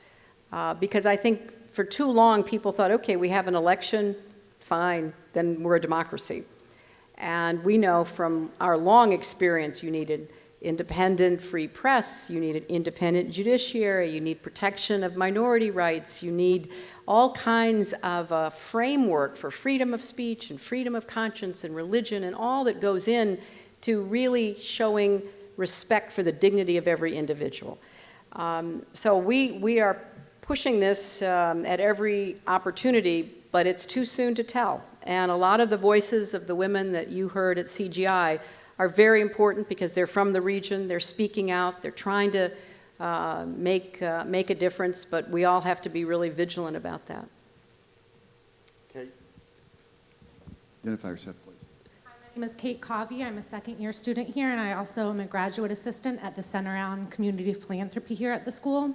Because I think for too long people thought, okay, we have an election, fine, then we're a democracy. And we know from our long experience you needed independent free press, you need an independent judiciary, you need protection of minority rights, you need all kinds of a framework for freedom of speech and freedom of conscience and religion and all that goes in to really showing respect for the dignity of every individual. So we are pushing this at every opportunity, but it's too soon to tell. And a lot of the voices of the women that you heard at CGI are very important because they're from the region, they're speaking out, they're trying to make a difference, but we all have to be really vigilant about that. Kate, identify yourself, please. Hi, my name is Kate Covey. I'm a second-year student here, and I also am a graduate assistant at the Center on Community Philanthropy here at the school.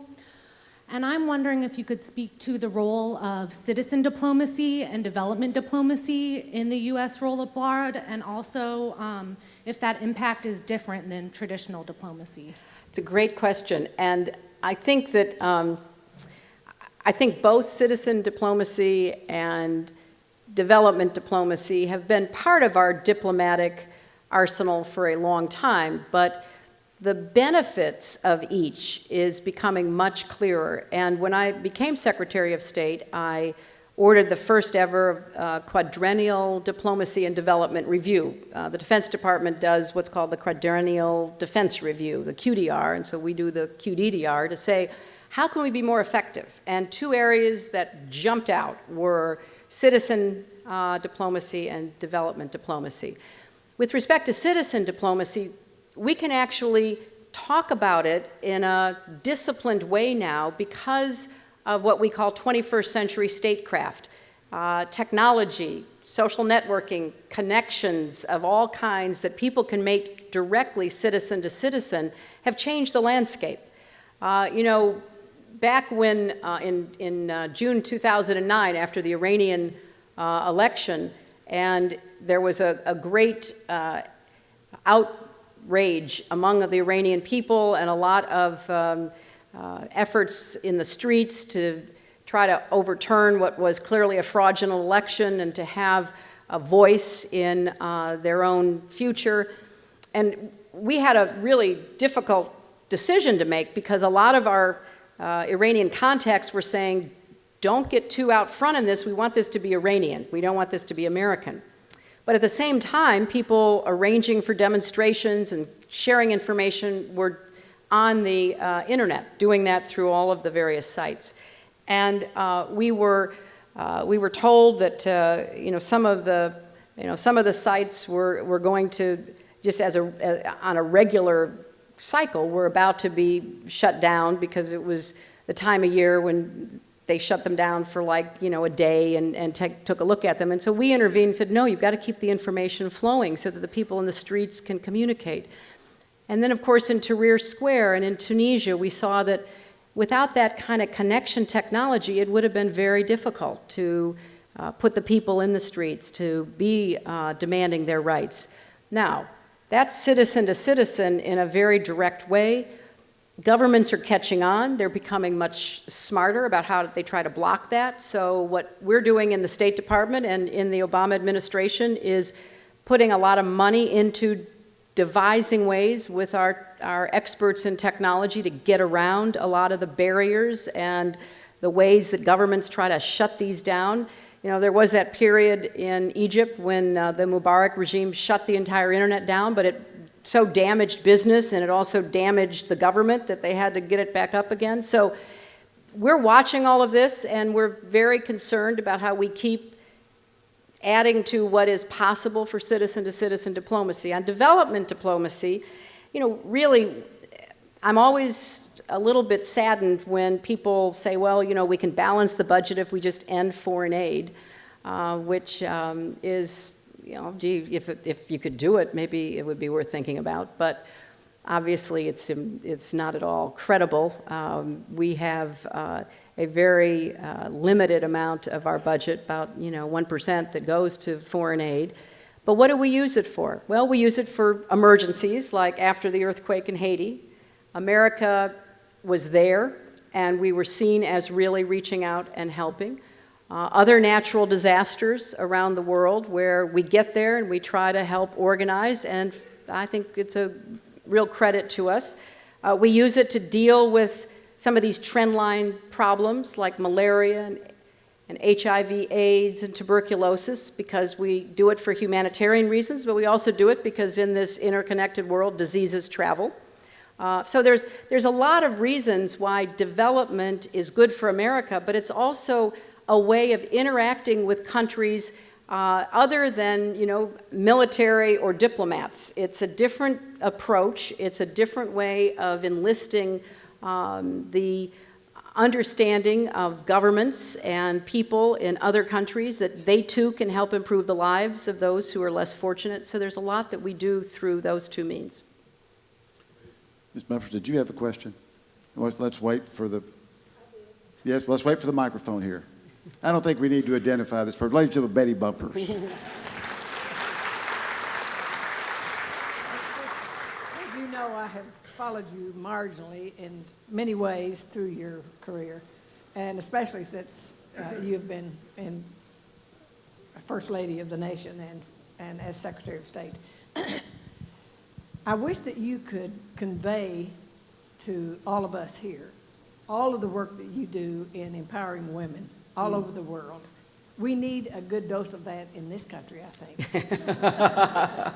And I'm wondering if you could speak to the role of citizen diplomacy and development diplomacy in the U.S. role abroad, and also if that impact is different than traditional diplomacy. It's a great question, and I think that both citizen diplomacy and development diplomacy have been part of our diplomatic arsenal for a long time, but the benefits of each is becoming much clearer. And when I became Secretary of State, I ordered the first ever quadrennial diplomacy and development review. The Defense Department does what's called the quadrennial defense review, the QDR, and so we do the QDDR to say, how can we be more effective? And two areas that jumped out were citizen diplomacy and development diplomacy. With respect to citizen diplomacy, we can actually talk about it in a disciplined way now because of what we call 21st century statecraft. Technology, social networking, connections of all kinds that people can make directly citizen to citizen have changed the landscape. You know, back when in June 2009, after the Iranian election, and there was a great outrage among the Iranian people and a lot of efforts in the streets to try to overturn what was clearly a fraudulent election and to have a voice in their own future. And we had a really difficult decision to make because a lot of our Iranian contacts were saying, don't get too out front in this. We want this to be Iranian. We don't want this to be American. But at the same time, people arranging for demonstrations and sharing information were on the internet, doing that through all of the various sites. And we were told that you know, some of the sites were going to, just on a regular cycle, were about to be shut down because it was the time of year when they shut them down for like, you know, a day and took a look at them. And so we intervened and said, no, you've got to keep the information flowing so that the people in the streets can communicate. And then, of course, in Tahrir Square and in Tunisia, we saw that without that kind of connection technology, it would have been very difficult to put the people in the streets, to be demanding their rights. Now, that's citizen to citizen in a very direct way. Governments are catching on. They're becoming much smarter about how they try to block that. So what we're doing in the State Department and in the Obama administration is putting a lot of money into devising ways with our experts in technology to get around a lot of the barriers and the ways that governments try to shut these down. You know, there was that period in Egypt when the Mubarak regime shut the entire internet down, but it so damaged business and it also damaged the government that they had to get it back up again. So we're watching all of this and we're very concerned about how we keep adding to what is possible for citizen to citizen diplomacy. On development diplomacy, you know, really, I'm always a little bit saddened when people say, well, you know, we can balance the budget if we just end foreign aid, which is, you know, gee, if you could do it, maybe it would be worth thinking about. But obviously, it's not at all credible. We have a very limited amount of our budget, about 1% that goes to foreign aid. But what do we use it for? Well, we use it for emergencies, like after the earthquake in Haiti. America was there, and we were seen as really reaching out and helping. Other natural disasters around the world where we get there and we try to help organize, and I think it's a real credit to us. We use it to deal with some of these trendline problems like malaria and HIV, AIDS, and tuberculosis, because we do it for humanitarian reasons, but we also do it because in this interconnected world, diseases travel. So there's a lot of reasons why development is good for America, but it's also a way of interacting with countries other than, military or diplomats. It's a different approach. It's a different way of enlisting the understanding of governments and people in other countries that they too can help improve the lives of those who are less fortunate. So there's a lot that we do through those two means. Ms. Bumpers, did you have a question? Let's wait for the... Yes, let's wait for the microphone here. I don't think we need to identify this person. Ladies and gentlemen, Betty Bumpers. As you know, I have followed you marginally in many ways through your career, and especially since you've been in First Lady of the nation and as Secretary of State. I wish that you could convey to all of us here all of the work that you do in empowering women all over the world, We need a good dose of that in this country, I think.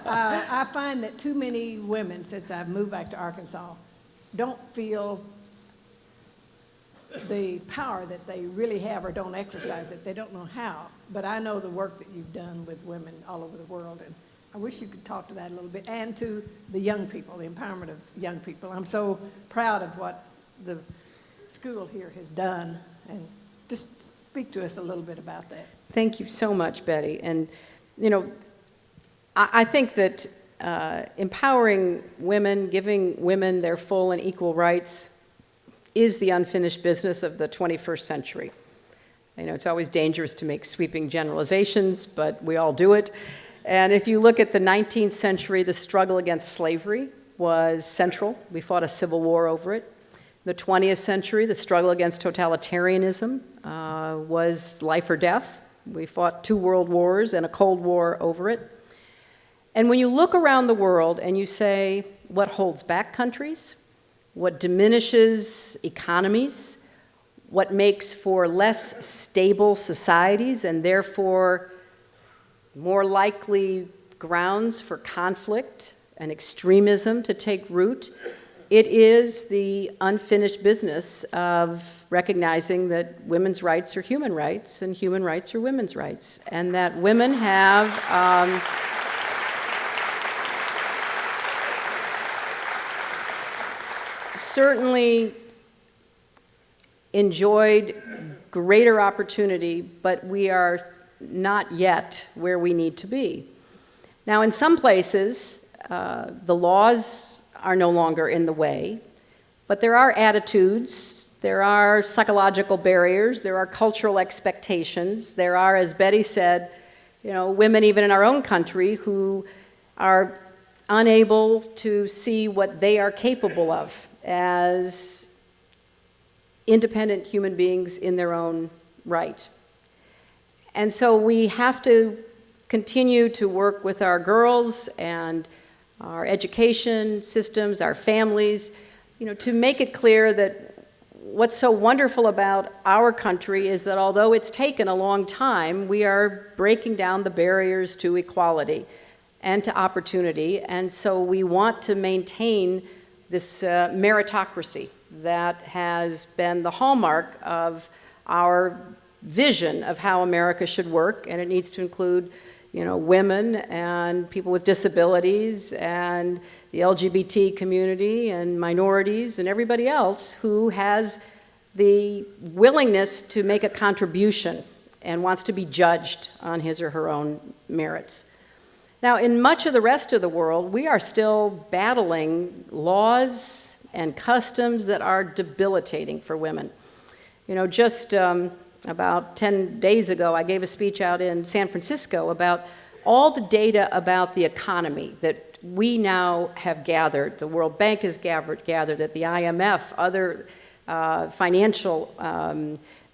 I find that too many women, since I've moved back to Arkansas, don't feel the power that they really have or don't exercise it. They don't know how. But I know the work that you've done with women all over the world, and I wish you could talk to that a little bit, and to the young people, the empowerment of young people. I'm so proud of what the school here has done, and just speak to us a little bit about that. Thank you so much, Betty. And, you know, I think that empowering women, giving women their full and equal rights is the unfinished business of the 21st century. You know, it's always dangerous to make sweeping generalizations, but we all do it. And if you look at the 19th century, the struggle against slavery was central. We fought a civil war over it. In the 20th century, the struggle against totalitarianism was life or death. We fought 2 world wars and a Cold War over it. And when you look around the world and you say, what holds back countries? What diminishes economies? What makes for less stable societies and therefore more likely grounds for conflict and extremism to take root? It is the unfinished business of recognizing that women's rights are human rights and human rights are women's rights, and that women have certainly enjoyed greater opportunity, but we are not yet where we need to be. Now, in some places, the laws are no longer in the way, but there are attitudes, there are psychological barriers, there are cultural expectations, there are, as Betty said, you know, women even in our own country who are unable to see what they are capable of as independent human beings in their own right. And so we have to continue to work with our girls and our education systems, our families, you know, to make it clear that what's so wonderful about our country is that although it's taken a long time, we are breaking down the barriers to equality and to opportunity. And so we want to maintain this meritocracy that has been the hallmark of our vision of how America should work, and it needs to include, you know, women and people with disabilities and the LGBT community and minorities and everybody else who has the willingness to make a contribution and wants to be judged on his or her own merits. Now, in much of the rest of the world, we are still battling laws and customs that are debilitating for women. You know, just about 10 days ago, I gave a speech out in San Francisco about all the data about the economy that we now have gathered. The World Bank has gathered at the IMF, other financial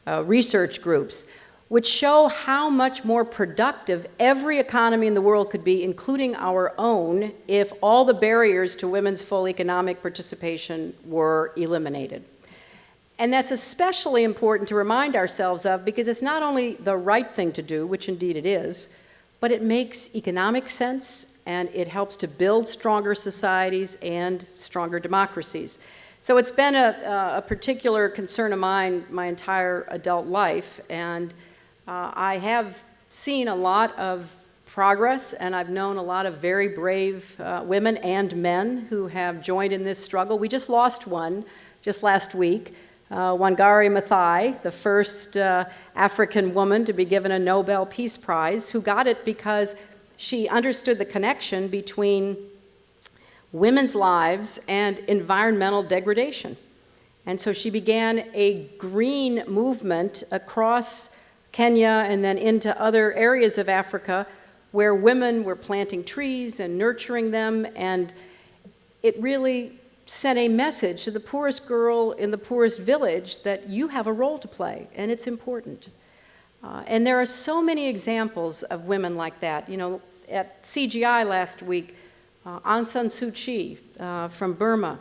research groups, which show how much more productive every economy in the world could be, including our own, if all the barriers to women's full economic participation were eliminated. And that's especially important to remind ourselves of because it's not only the right thing to do, which indeed it is, but it makes economic sense and it helps to build stronger societies and stronger democracies. So it's been a particular concern of mine my entire adult life, and I have seen a lot of progress, and I've known a lot of very brave women and men who have joined in this struggle. We just lost one just last week, Wangari Maathai, the first African woman to be given a Nobel Peace Prize, who got it because she understood the connection between women's lives and environmental degradation. And so she began a green movement across Kenya and then into other areas of Africa where women were planting trees and nurturing them, and it really sent a message to the poorest girl in the poorest village that you have a role to play, and it's important. And there are so many examples of women like that. You know, at CGI last week, Aung San Suu Kyi from Burma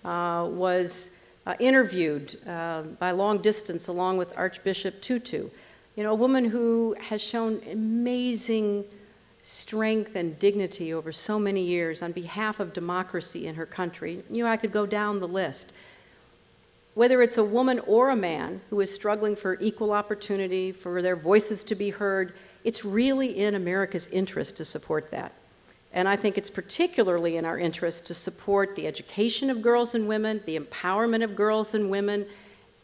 was interviewed by long distance along with Archbishop Tutu. You know, a woman who has shown amazing strength and dignity over so many years on behalf of democracy in her country. You know, I could go down the list. Whether it's a woman or a man who is struggling for equal opportunity, for their voices to be heard, it's really in America's interest to support that. And I think it's particularly in our interest to support the education of girls and women, the empowerment of girls and women,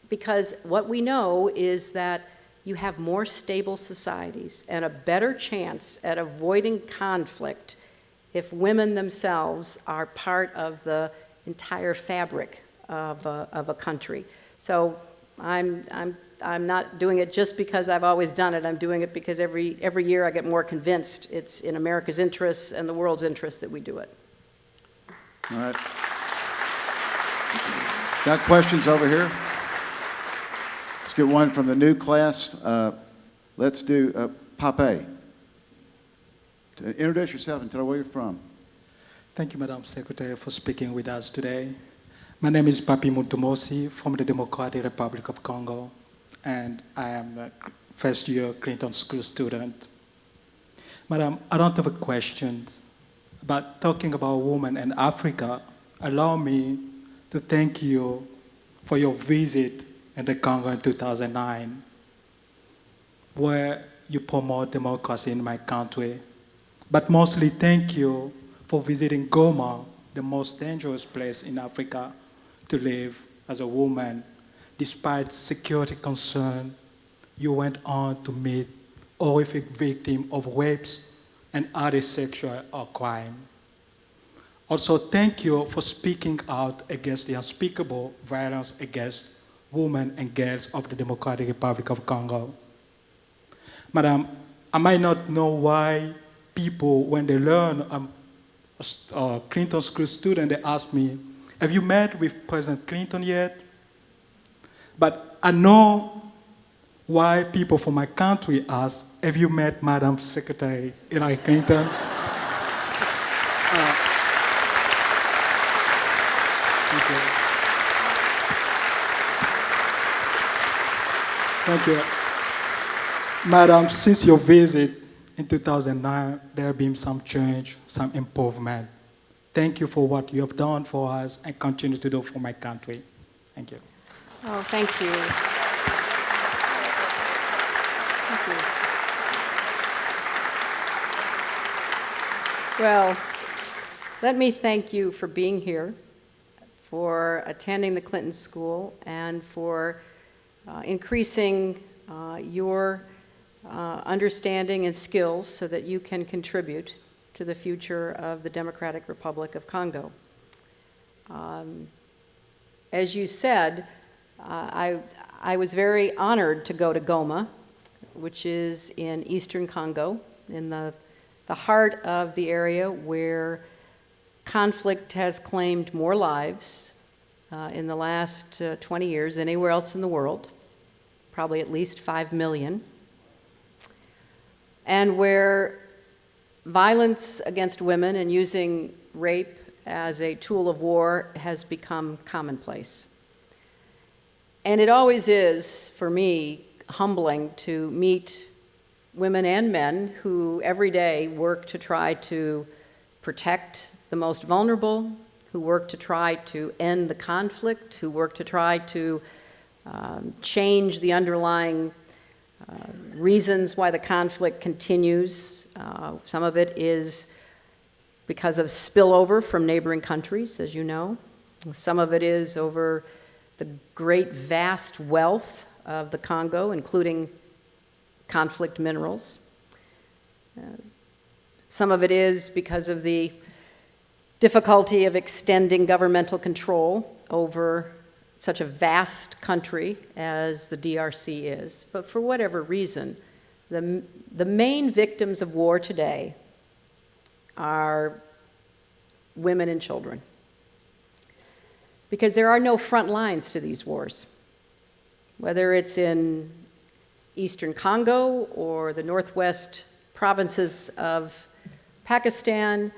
because what we know is that you have more stable societies and a better chance at avoiding conflict if women themselves are part of the entire fabric of a country. So I'm not doing it just because I've always done it. I'm doing it because every year I get more convinced it's in America's interests and the world's interests that we do it. All right. Got questions over here? Let's get one from the new class. Let's do Pape. Introduce yourself and tell where you're from. Thank you, Madam Secretary, for speaking with us today. My name is Papi Mutumosi from the Democratic Republic of Congo, and I am a first-year Clinton School student. Madam, I don't have a question, but talking about women in Africa, allow me to thank you for your visit in the Congo in 2009, where you promote democracy in my country. But mostly thank you for visiting Goma, the most dangerous place in Africa to live as a woman. Despite security concern, you went on to meet horrific victims of rapes and other sexual crime. Also, thank you for speaking out against the unspeakable violence against women and girls of the Democratic Republic of Congo. Madam, I might not know why people, when they learn a Clinton School student, they ask me, have you met with President Clinton yet? But I know why people from my country ask, have you met Madam Secretary Hillary Clinton? Thank you. Madam, since your visit in 2009, there have been some change, some improvement. Thank you for what you have done for us and continue to do for my country. Thank you. Oh, thank you. Thank you. Well, let me thank you for being here, for attending the Clinton School, and for increasing your understanding and skills so that you can contribute to the future of the Democratic Republic of Congo. As you said, I was very honored to go to Goma, which is in eastern Congo, in the heart of the area where conflict has claimed more lives in the last 20 years than anywhere else in the world, probably at least 5 million, and where violence against women and using rape as a tool of war has become commonplace. And it always is, for me, humbling to meet women and men who every day work to try to protect the most vulnerable, who work to try to end the conflict, who work to try to change the underlying reasons why the conflict continues. Some of it is because of spillover from neighboring countries, as you know. Some of it is over the great vast wealth of the Congo, including conflict minerals. Some of it is because of the difficulty of extending governmental control over such a vast country as the DRC is. But for whatever reason, the main victims of war today are women and children. Because there are no front lines to these wars. Whether it's in eastern Congo or the northwest provinces of Pakistan,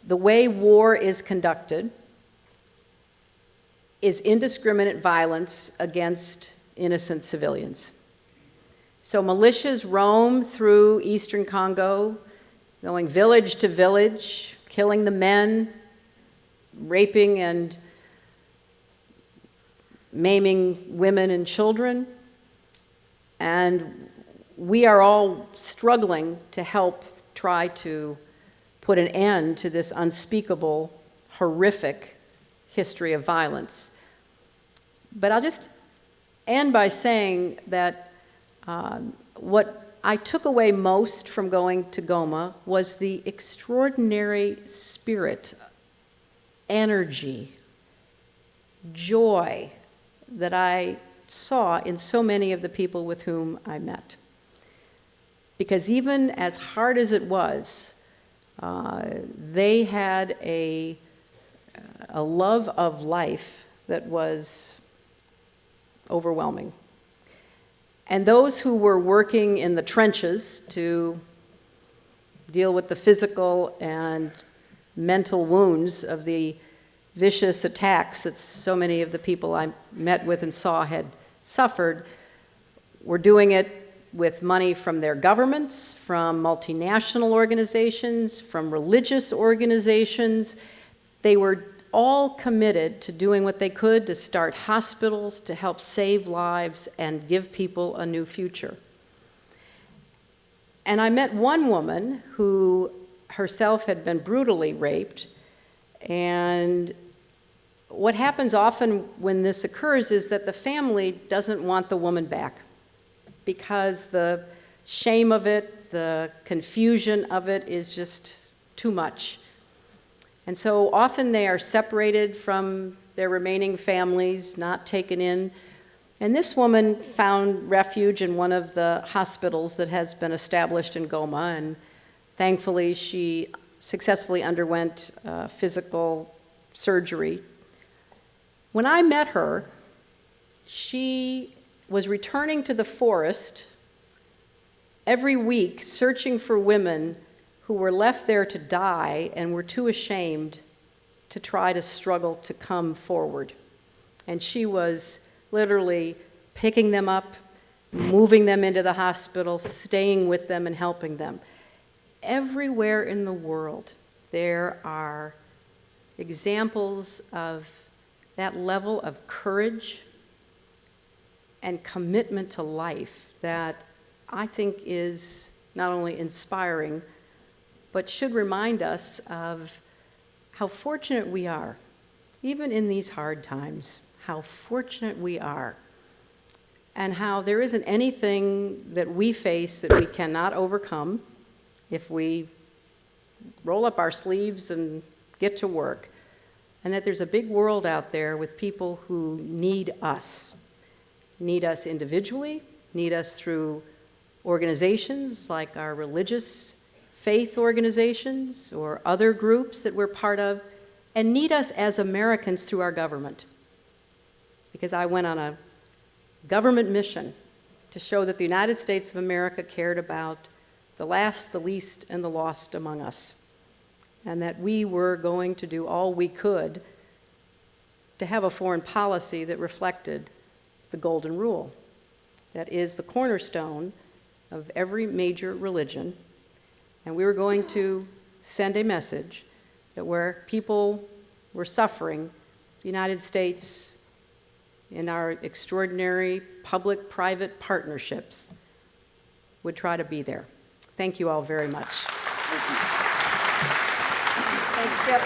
the way war is conducted is indiscriminate violence against innocent civilians. So militias roam through eastern Congo, going village to village, killing the men, raping and maiming women and children. And we are all struggling to help try to put an end to this unspeakable, horrific history of violence. But I'll just end by saying that what I took away most from going to Goma was the extraordinary spirit, energy, joy that I saw in so many of the people with whom I met. Because even as hard as it was, they had a love of life that was overwhelming. And those who were working in the trenches to deal with the physical and mental wounds of the vicious attacks that so many of the people I met with and saw had suffered were doing it with money from their governments, from multinational organizations, from religious organizations. They were all committed to doing what they could to start hospitals, to help save lives and give people a new future. And I met one woman who herself had been brutally raped, and what happens often when this occurs is that the family doesn't want the woman back because the shame of it, the confusion of it is just too much. And so often they are separated from their remaining families, not taken in. And this woman found refuge in one of the hospitals that has been established in Goma, and thankfully she successfully underwent physical surgery. When I met her, she was returning to the forest every week searching for women who were left there to die and were too ashamed to try to struggle to come forward. And she was literally picking them up, moving them into the hospital, staying with them and helping them. Everywhere in the world, there are examples of that level of courage and commitment to life that I think is not only inspiring, but should remind us of how fortunate we are, even in these hard times, how fortunate we are, and how there isn't anything that we face that we cannot overcome if we roll up our sleeves and get to work, and that there's a big world out there with people who need us individually, need us through organizations like our religious faith organizations or other groups that we're part of, and need us as Americans through our government. Because I went on a government mission to show that the United States of America cared about the last, the least, and the lost among us, and that we were going to do all we could to have a foreign policy that reflected the Golden Rule. That is the cornerstone of every major religion. And we were going to send a message that where people were suffering, the United States, in our extraordinary public-private partnerships, would try to be there. Thank you all very much. Thanks, Skip.